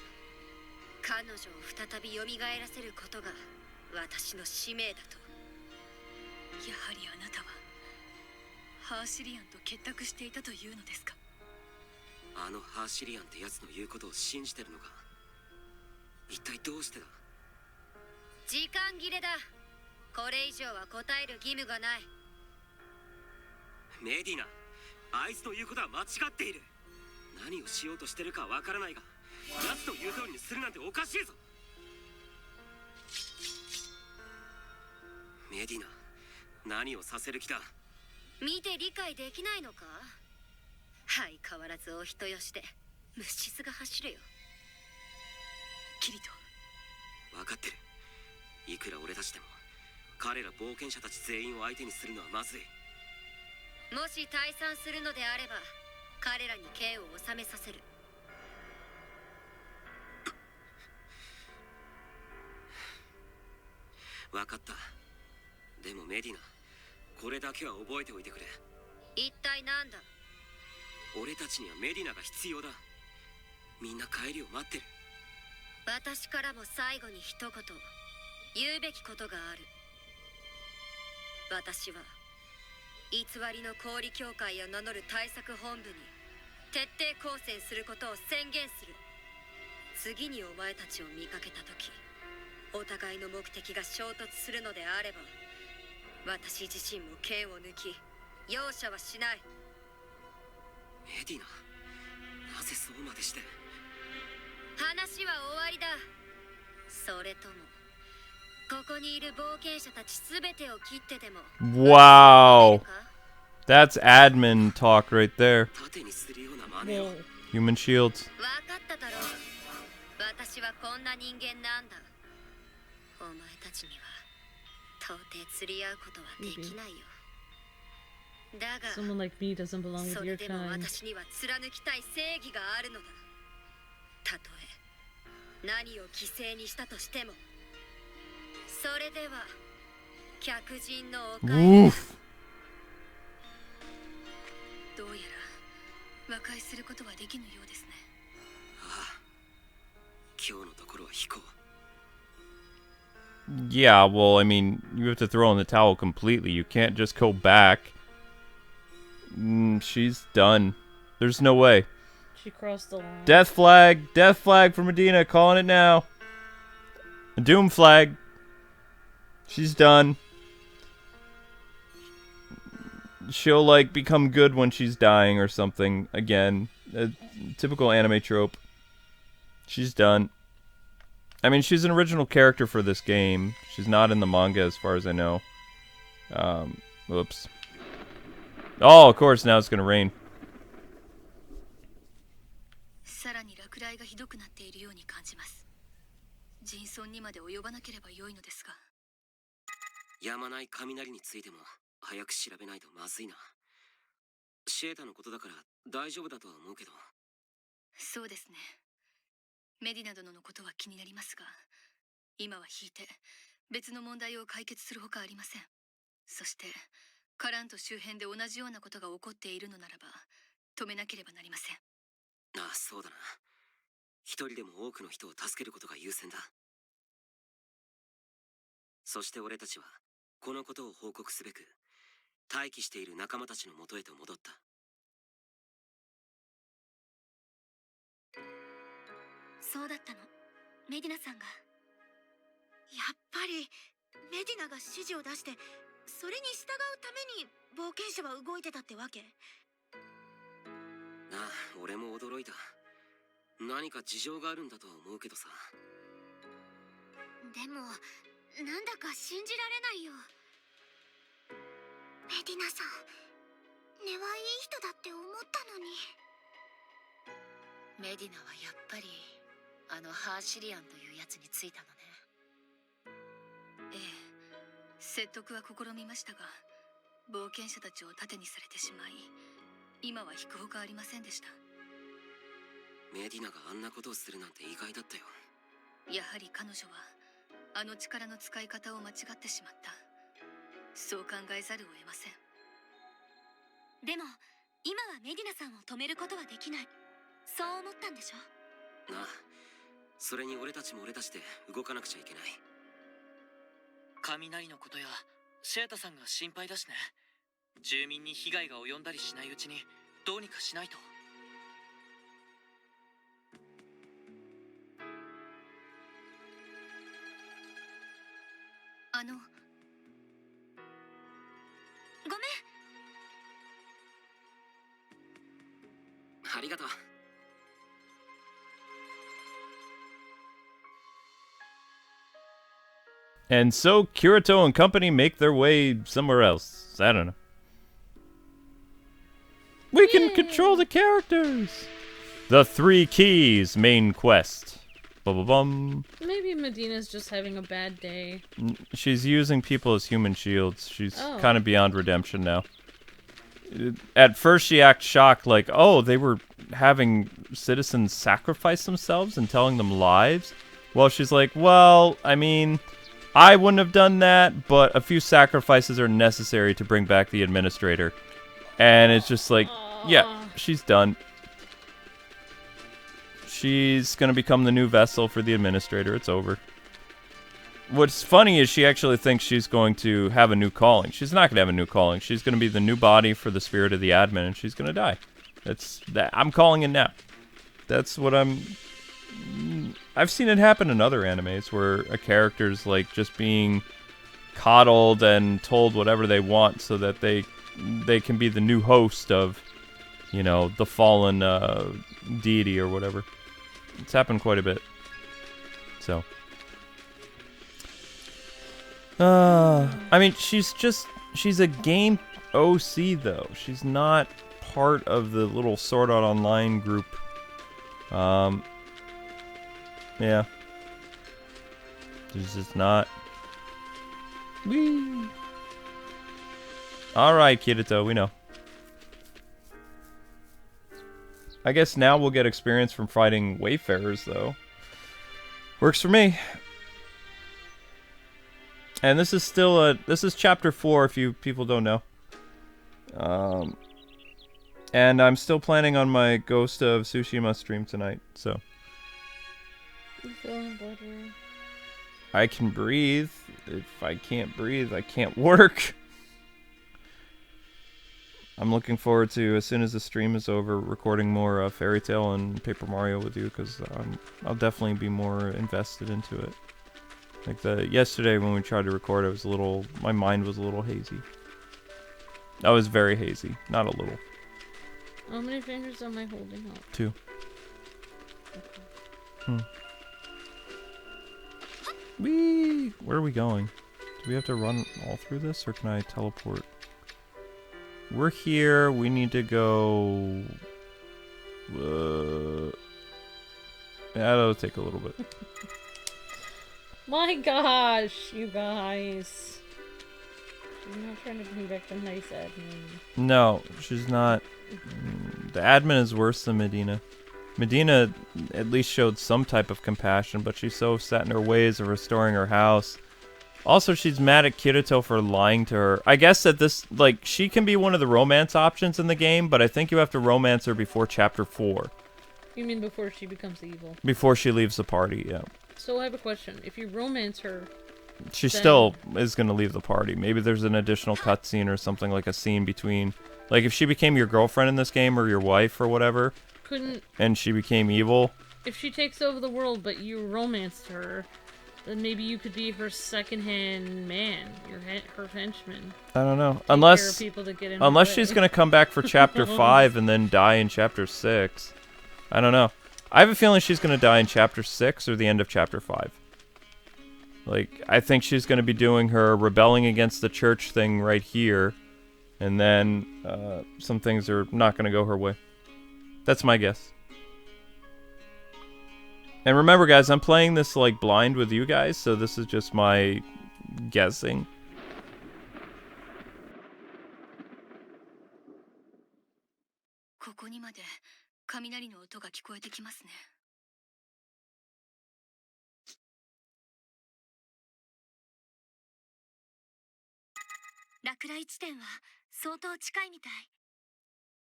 彼女を再び蘇らせることが私の使命だと。やはりあなたはハーシリアンと結託していたというのですか？あのハーシリアンってやつの言うことを信じてるのか？一体どうしてだ？時間切れだ。これ以上は答える義務がない。メディナ、あいつの言うことは間違っている。何をしようとしてるかわからないが、奴の言う通りにするなんておかしいぞ。メディナ、何をさせる気だ？見て理解できないのか？相変わらずお人よしで虫唾が走るよ。キリト、分かってる。いくら俺たちでも彼ら冒険者たち全員を相手にするのはまずい。もし退散するのであれば彼らに刑を納めさせる。分かった。でもメディナ、これだけは覚えておいてくれ。一体なんだ？俺たちにはメディナが必要だ。みんな帰りを待ってる。私からも最後に一言言うべきことがある。私は偽りの氷協会を名乗る対策本部に徹底抗戦することを宣言する。次にお前たちを見かけた時、お互いの目的が衝突するのであれば、私自身も剣を抜き容赦はしない。メディナ、なぜそうまでして。話は終わりだ。それともここにいる冒険者たちすべてを切ってでも。 Wow. That's admin talk right there. 盾にするような真似を。Human shields. 分かっただろう。私はこんな人間なんだ。お前たちには到底釣り合うことはできないよ。だが Someone like me doesn't belong with そ your れでも kind. 私には貫きたい正義があるのだ。たとえ何を犠牲にしたとしても。それでは客人のおかえり。どうやら和解することはできぬようですね。ああ、今日のところは引こう。Yeah, well, I mean, you have to throw in the towel completely. You can't just go back. She's done. There's no way. She crossed the line. Death flag for Medina, calling it now. A doom flag. She's done. She'll, like, become good when she's dying or something. Again, a typical anime trope. She's done. I mean, she's an original character for this game. She's not in the manga as far as I know. Oops. Oh, of course, now it's gonna rain. さらに落雷がひどくなっているように感じます。人村にまで及ばなければ良いのですが。やまない雷についても早く調べないとまずいな。シエタのことだから大丈夫だとは思うけど。そうですね。メディナ殿のことは気になりますが、今は引いて別の問題を解決するほかありません。そしてカラント周辺で同じようなことが起こっているのならば止めなければなりません。ああ、そうだな。一人でも多くの人を助けることが優先だ。そして俺たちはこのことを報告すべく待機している仲間たちの元へと戻った。そうだったの。メディナさんが。やっぱりメディナが指示を出してそれに従うために冒険者は動いてたってわけ。ああ、俺も驚いた。何か事情があるんだとは思うけどさ。でもなんだか信じられないよ。メディナさん、根はいい人だって思ったのに。メディナはやっぱりあのハーシリアンというやつについたのね。ええ、説得は試みましたが、冒険者たちを盾にされてしまい、今は引くほかありませんでした。メディナがあんなことをするなんて意外だったよ。やはり彼女はあの力の使い方を間違ってしまった。そう考えざるを得ません。でも今はメディナさんを止めることはできない。そう思ったんでしょ。なあ、それに俺たちも俺たちで動かなくちゃいけない。雷のことやシェータさんが心配だしね。住民に被害が及んだりしないうちにどうにかしないと。ごめん。ありがとう。And so Kirito and company make their way somewhere else. I don't know. We can control the characters. The 3 Keys main quest. Bum. Maybe Medina's just having a bad day. She's using people as human shields. She's Oh. kind of beyond redemption now. At first she acts shocked like, oh, they were having citizens sacrifice themselves and telling them lies? Well, she's like, well, I mean, I wouldn't have done that, but a few sacrifices are necessary to bring back the administrator. And it's just like, yeah, she's done. She's gonna become the new vessel for the administrator. It's over. What's funny is she actually thinks she's going to have a new calling. She's not gonna have a new calling. She's gonna be the new body for the spirit of the admin, and she's gonna die. That's that. I'm calling it now. That's what I'm I've seen it happen in other animes where a character's like just being coddled and told whatever they want so that they can be the new host of, you know, the fallen deity or whatever. It's happened quite a bit. So, I mean, she's a game OC though. She's not part of the little Sword Art Online group. Yeah. She's just not. Whee! Alright, Kirito, we know. I guess now we'll get experience from fighting Wayfarers, though. Works for me. And this is still this is chapter 4, if you people don't know. And I'm still planning on my Ghost of Tsushima stream tonight, so. You feeling better? I can breathe. If I can't breathe, I can't work. I'm looking forward to, as soon as the stream is over, recording more Fairy Tail and Paper Mario with you, because I'll definitely be more invested into it. Like yesterday when we tried to record, my mind was a little hazy. I was very hazy, not a little. How many fingers am I holding up? 2. Okay. Whee! Where are we going? Do we have to run all through this, or can I teleport? We're here. We need to go. That'll take a little bit. My gosh, you guys. She's not trying to bring back the nice admin. No, she's not. The admin is worse than Medina. Medina at least showed some type of compassion, but she's so set in her ways of restoring her house. Also, she's mad at Kirito for lying to her. I guess that this, like, she can be one of the romance options in the game, but I think you have to romance her before chapter 4. You mean before she becomes evil? Before she leaves the party, yeah. So I have a question. If you romance her... She still is going to leave the party. Maybe there's an additional cutscene or something, like a scene between... Like, if she became your girlfriend in this game, or your wife, or whatever... And she became evil... If she takes over the world, but you romanced her... Then maybe you could be her second-hand man, her henchman. I don't know. Unless she's going to come back for chapter 5 and then die in chapter 6. I don't know. I have a feeling she's going to die in chapter 6 or the end of chapter 5. Like, I think she's going to be doing her rebelling against the church thing right here. And then some things are not going to go her way. That's my guess. And remember, guys, I'm playing this, like, blind with you guys, so this is just my guessing.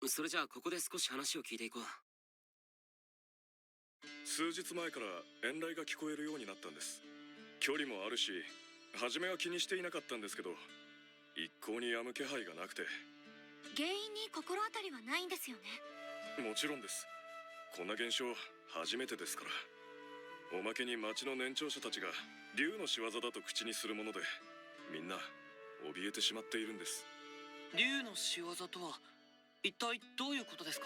それじゃあここで少し話を聞いていこう。数日前から遠雷が聞こえるようになったんです。距離もあるし、初めは気にしていなかったんですけど、一向に止む気配がなくて。原因に心当たりはないんですよね。もちろんです。こんな現象初めてですから。おまけに町の年長者たちが竜の仕業だと口にするもので、みんな怯えてしまっているんです。竜の仕業とは一体どういうことですか？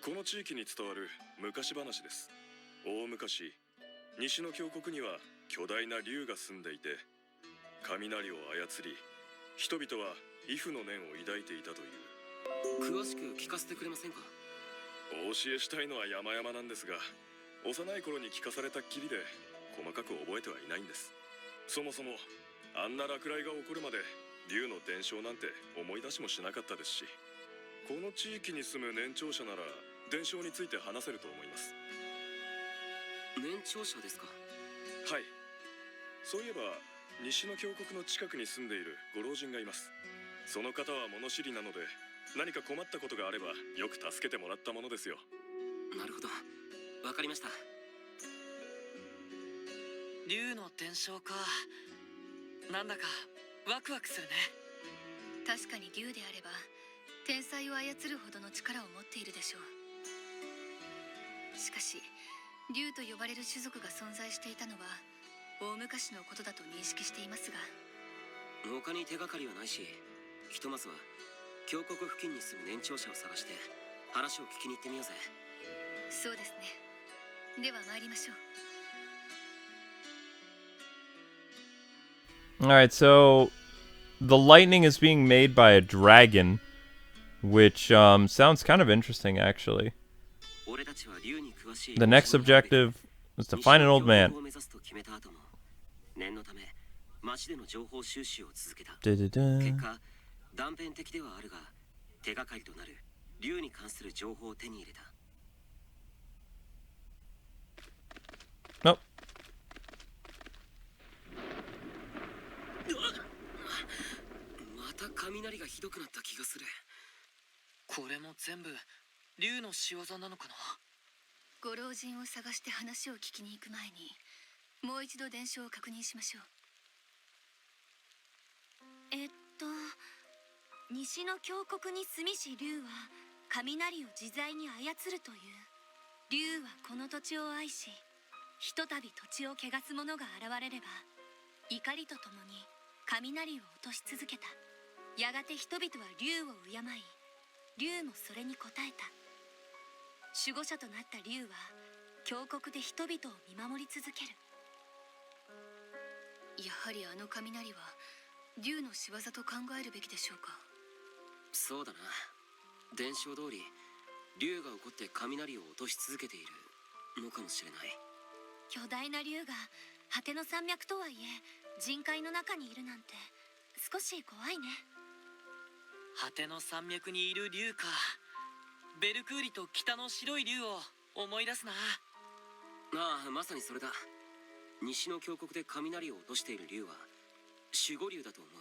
この地域に伝わる昔話です。大昔、西の峡谷には巨大な竜が住んでいて、雷を操り、人々は畏怖の念を抱いていたという。詳しく聞かせてくれませんか？お教えしたいのは山々なんですが、幼い頃に聞かされたっきりで細かく覚えてはいないんです。そもそもあんな落雷が起こるまで竜の伝承なんて思い出しもしなかったですし、この地域に住む年長者なら伝承について話せると思います。年長者ですか？はい。そういえば西の峡谷の近くに住んでいるご老人がいます。その方は物知りなので、何か困ったことがあればよく助けてもらったものですよ。なるほど、わかりました。竜の伝承か。なんだかワクワクするね。確かに竜であれば天才を操るほどの力を持っているでしょう。しかし竜と呼ばれる種族が存在していたのは大昔のことだと認識していますが、他に手がかりはないし、ひとまずは峡谷付近に住む年長者を探して話を聞きに行ってみようぜ。そうですね。では参りましょう。Alright, so the lightning is being made by a dragon, which sounds kind of interesting, actually. The next objective is to find an old man. Da-da-da. 断片的ではあるが手がかりとなる竜に関する情報を手に入れた。 Nope. また雷がひどくなった気がする。これも全部竜の仕業なのかな。ご老人を探して話を聞きに行く前にもう一度伝承を確認しましょう。西の峡谷に住みし竜は雷を自在に操るという。竜はこの土地を愛し、ひとたび土地を汚す者が現れれば怒りとともに雷を落とし続けた。やがて人々は竜を敬い、竜もそれに応えた。守護者となった竜は峡谷で人々を見守り続ける。やはりあの雷は竜の仕業と考えるべきでしょうか。そうだな。伝承通り竜が怒って雷を落とし続けているのかもしれない。巨大な竜が果ての山脈とはいえ人海の中にいるなんて少し怖いね。果ての山脈にいる竜か。ベルクーリと北の白い竜を思い出すな。ああ、まさにそれだ。西の峡谷で雷を落としている竜は守護竜だと思う。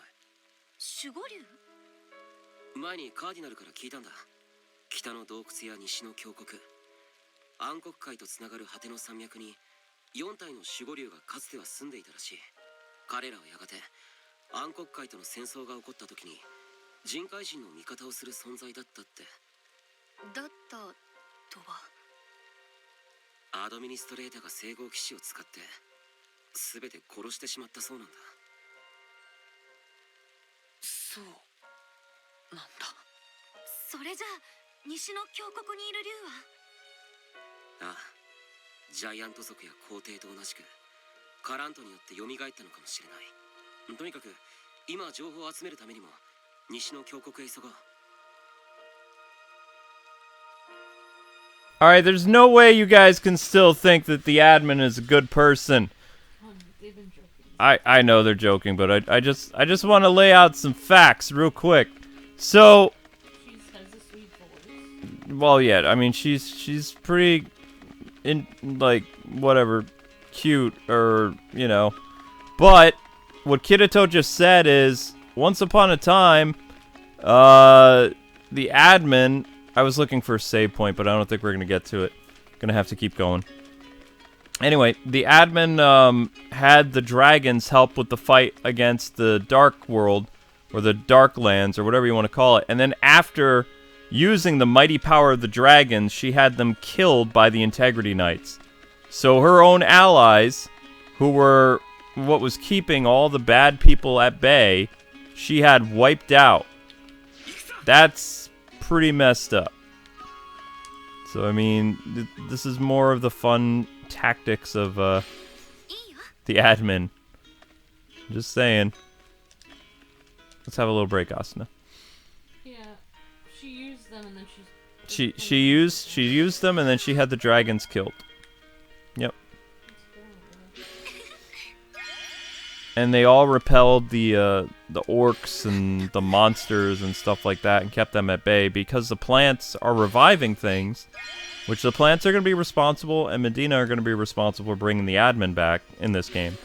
守護竜？前にカーディナルから聞いたんだ。北の洞窟や西の峡谷、暗黒海とつながる果ての山脈に4体の守護竜がかつては住んでいたらしい。彼らはやがて暗黒海との戦争が起こった時に人海人の味方をする存在だったって。だったとは。アドミニストレーターが聖号騎士を使って全て殺してしまったそうなんだ。そうなんだ。それじゃあ西の峡谷にいる竜は。ああ、ジャイアント族や皇帝と同じくカラントによって蘇ったのかもしれない。とにかく今情報を集めるためにも西の峡谷へ急ごう。Alright, there's no way you guys can still think that the admin is a good person. They've been joking. I know they're joking, but I just want to lay out some facts real quick. So, She has a sweet voice. well, yeah, I mean she's pretty like whatever cute or, you know. But what Kirito just said is once upon a time the admin, I was looking for a save point, but I don't think we're going to get to it. Gonna have to keep going. Anyway, the admin had the dragons help with the fight against the Dark World, or the Dark Lands, or whatever you want to call it. And then after using the mighty power of the dragons, she had them killed by the Integrity Knights. So her own allies, who were what was keeping all the bad people at bay, she had wiped out. That's pretty messed up. So, I mean, this is more of the fun tactics of the admin. Just saying. Let's have a little break, Asuna. Yeah, she used them and then She used them and then she had the dragons killed. Yep. And they all repelled the orcs and the monsters and stuff like that and kept them at bay because the plants are reviving things, which the plants are going to be responsible, and Medina are going to be responsible for bringing the admin back in this game,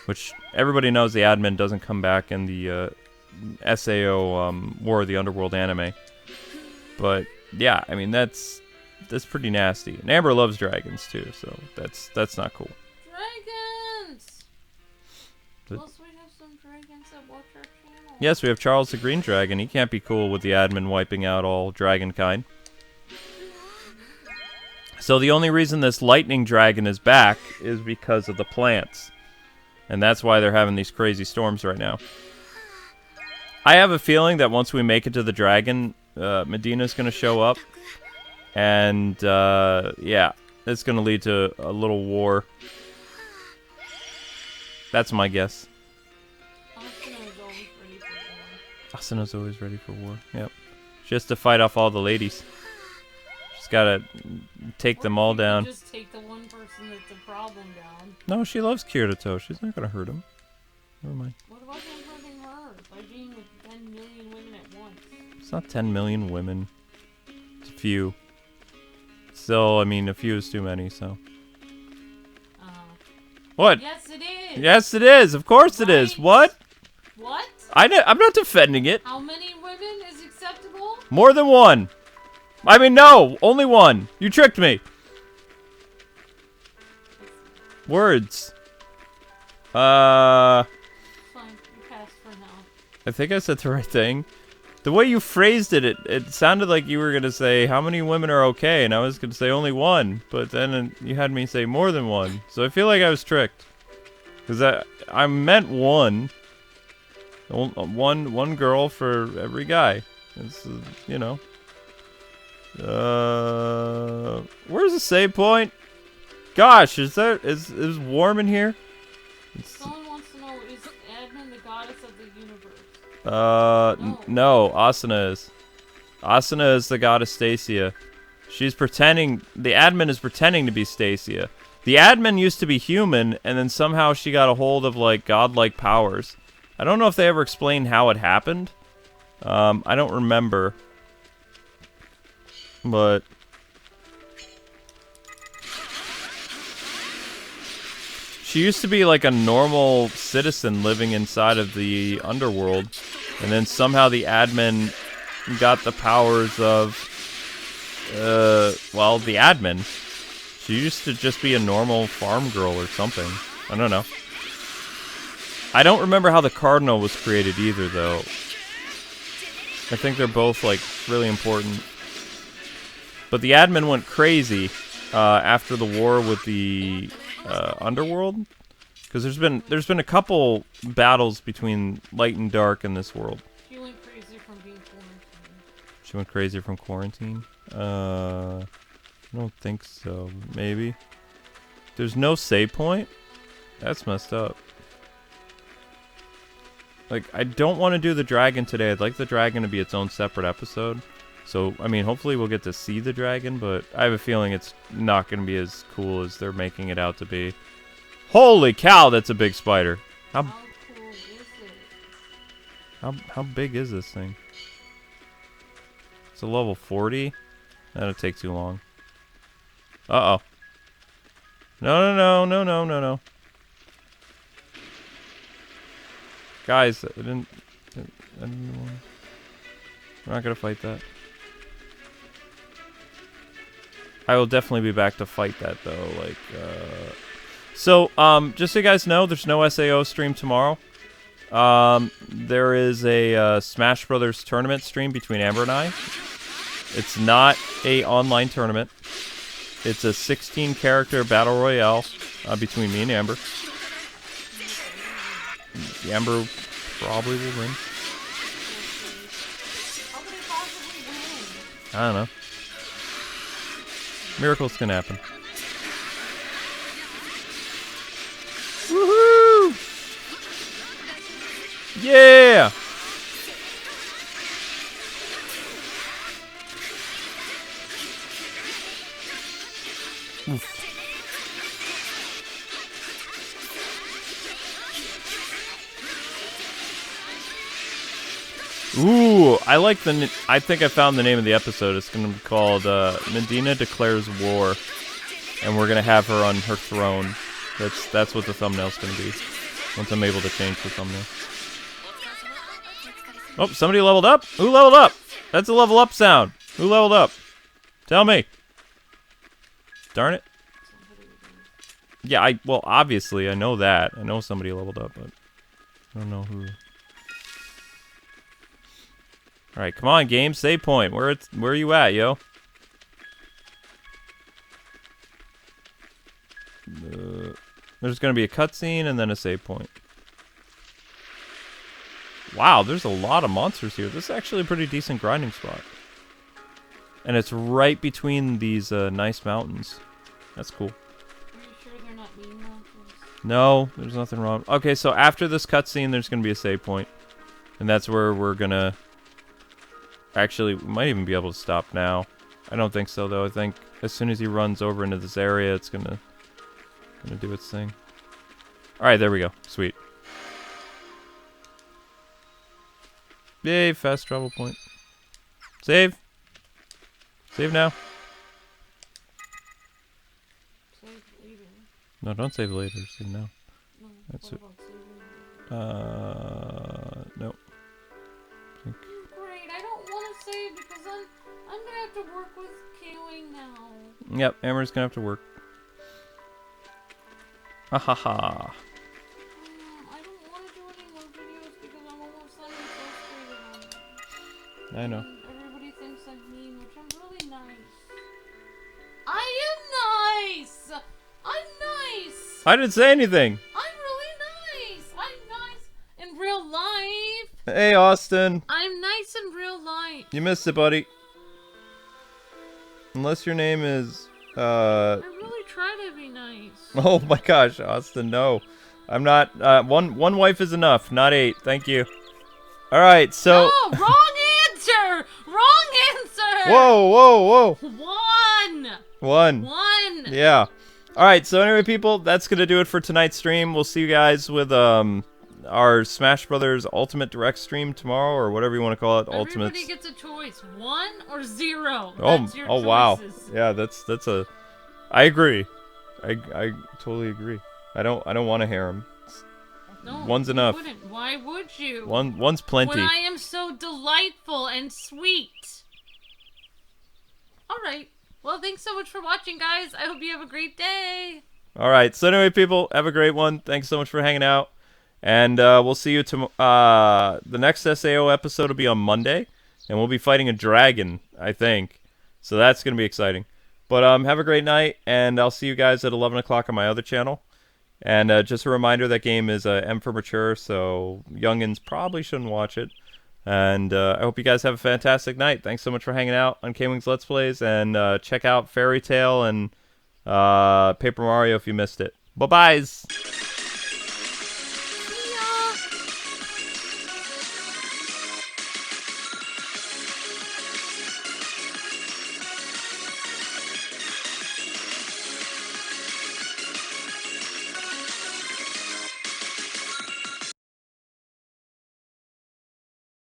which everybody knows the admin doesn't come back in the SAO War of the Underworld anime. But yeah, I mean that's pretty nasty. And Amber loves dragons too, so that's not cool. Dragons! But Plus we have some dragons that watch our channel. yes, we have Charles the Green Dragon. He can't be cool with the admin wiping out all dragon kind. So the only reason this lightning dragon is back is because of the plants. And that's why they're having these crazy storms right now. I have a feeling that once we make it to the dragon, Medina's going to show up. And, yeah, it's going to lead to a little war. That's my guess. Asuna's always ready for war. Yep. She has to fight off all the ladies. She's got to take them all down. Just take the one person that's a problem down. No, she loves Kirito. She's not going to hurt him. Never mind. What about him hurting her by being with 10 million women at once? It's not 10 million women. It's a few. Still, I mean, a few is too many, so. What? Yes, it is. Yes, it is. Of course it is. What? What? I'm not defending it. How many women is acceptable? More than one. I mean, no. Only one. You tricked me. Words. Fine. You pass for now. I think I said the right thing. The way you phrased it, it sounded like you were going to say, how many women are okay? And I was going to say only one. But then you had me say more than one. So I feel like I was tricked. Because I meant one. One girl for every guy. It's, you know. Where's the save point? Gosh, is warm in here? Someone wants to know, is Admin the goddess of the universe? No, Asuna is. Asuna is the goddess Stacia. She's pretending, the admin is pretending to be Stacia. The admin used to be human, and then somehow she got a hold of, like, godlike powers. I don't know if they ever explained how it happened. I don't remember. But she used to be like a normal citizen living inside of the Underworld, and then somehow the admin got the powers of, well, the admin. She used to just be a normal farm girl or something. I don't know. I don't remember how the Cardinal was created either, though. I think they're both, like, really important. But the admin went crazy after the war with the Underworld, because there's been a couple battles between light and dark in this world. She went crazy from being quarantined. She went crazy from quarantine? I don't think so. Maybe. There's no save point? That's messed up. Like, I don't want to do the dragon today. I'd like the dragon to be its own separate episode. So, I mean, hopefully we'll get to see the dragon, but I have a feeling it's not going to be as cool as they're making it out to be. Holy cow, that's a big spider. How cool is it? How big is this thing? It's a level 40? That'll take too long. Uh-oh. No. Guys, I didn't want... We're not going to fight that. I will definitely be back to fight that, though. Like, So, just so you guys know, there's no SAO stream tomorrow. There is a Smash Brothers tournament stream between Amber and I. It's not a online tournament. It's a 16-character battle royale between me and Amber. Amber probably will win. I don't know. Miracles can happen. Woohoo! Yeah! Oof. Ooh, I like the... I think I found the name of the episode. It's going to be called Medina Declares War. And we're going to have her on her throne. That's what the thumbnail's going to be. Once I'm able to change the thumbnail. Oh, somebody leveled up? Who leveled up? That's a level up sound. Who leveled up? Tell me. Darn it. Yeah, well, obviously, I know that. I know somebody leveled up, but I don't know who. Alright, come on, game. Save point. Where are you at, yo? There's going to be a cutscene and then a save point. Wow, there's a lot of monsters here. This is actually a pretty decent grinding spot. And it's right between these nice mountains. That's cool. Are you sure they're not mean monsters? No, there's nothing wrong. Okay, so after this cutscene, there's going to be a save point. And that's where we're going to... Actually, we might even be able to stop now. I don't think so, though. I think as soon as he runs over into this area, it's going to do its thing. Alright, there we go. Sweet. Yay, fast travel point. Save. Save now. Save later. No, don't save later. Save now. No, That's what it. about saving? No. Great, I don't want to save because I'm gonna have to work with Kaylee now. Yep, Amber's gonna have to work. Ha ha ha. I don't want to do any more videos because I'm almost done with frustrated. I know. Everybody thinks I'm mean, which I'm really nice. I am nice! I'm nice! I didn't say anything! I'm really nice! I'm nice in real life! Hey, Austin! I'm nice in real life! You missed it, buddy. Unless your name is, I really try to be nice. Oh my gosh, Austin, no. I'm not, one wife is enough, not 8. Thank you. Alright, so... No, wrong answer! Wrong answer! Whoa, whoa, whoa! One. Yeah. Alright, so anyway, people, that's gonna do it for tonight's stream. We'll see you guys with, our Smash Brothers Ultimate Direct stream tomorrow, or whatever you want to call it. Everybody gets a choice, 1 or 0. Oh, That's your oh wow. choices. Yeah, that's a... I agree. I totally agree. I don't want a harem. No, One's you enough. wouldn't. Why would you? One's plenty. When I am so delightful and sweet. Alright. Well, thanks so much for watching, guys. I hope you have a great day. Alright, so anyway, people, have a great one. Thanks so much for hanging out. And we'll see you tomorrow. The next SAO episode will be on Monday. And we'll be fighting a dragon, I think. So that's going to be exciting. But have a great night. And I'll see you guys at 11 o'clock on my other channel. And just a reminder, that game is M for mature. So youngins probably shouldn't watch it. And I hope you guys have a fantastic night. Thanks so much for hanging out on K-Wings Let's Plays. And check out Fairy Tail and Paper Mario if you missed it. Bye-byes!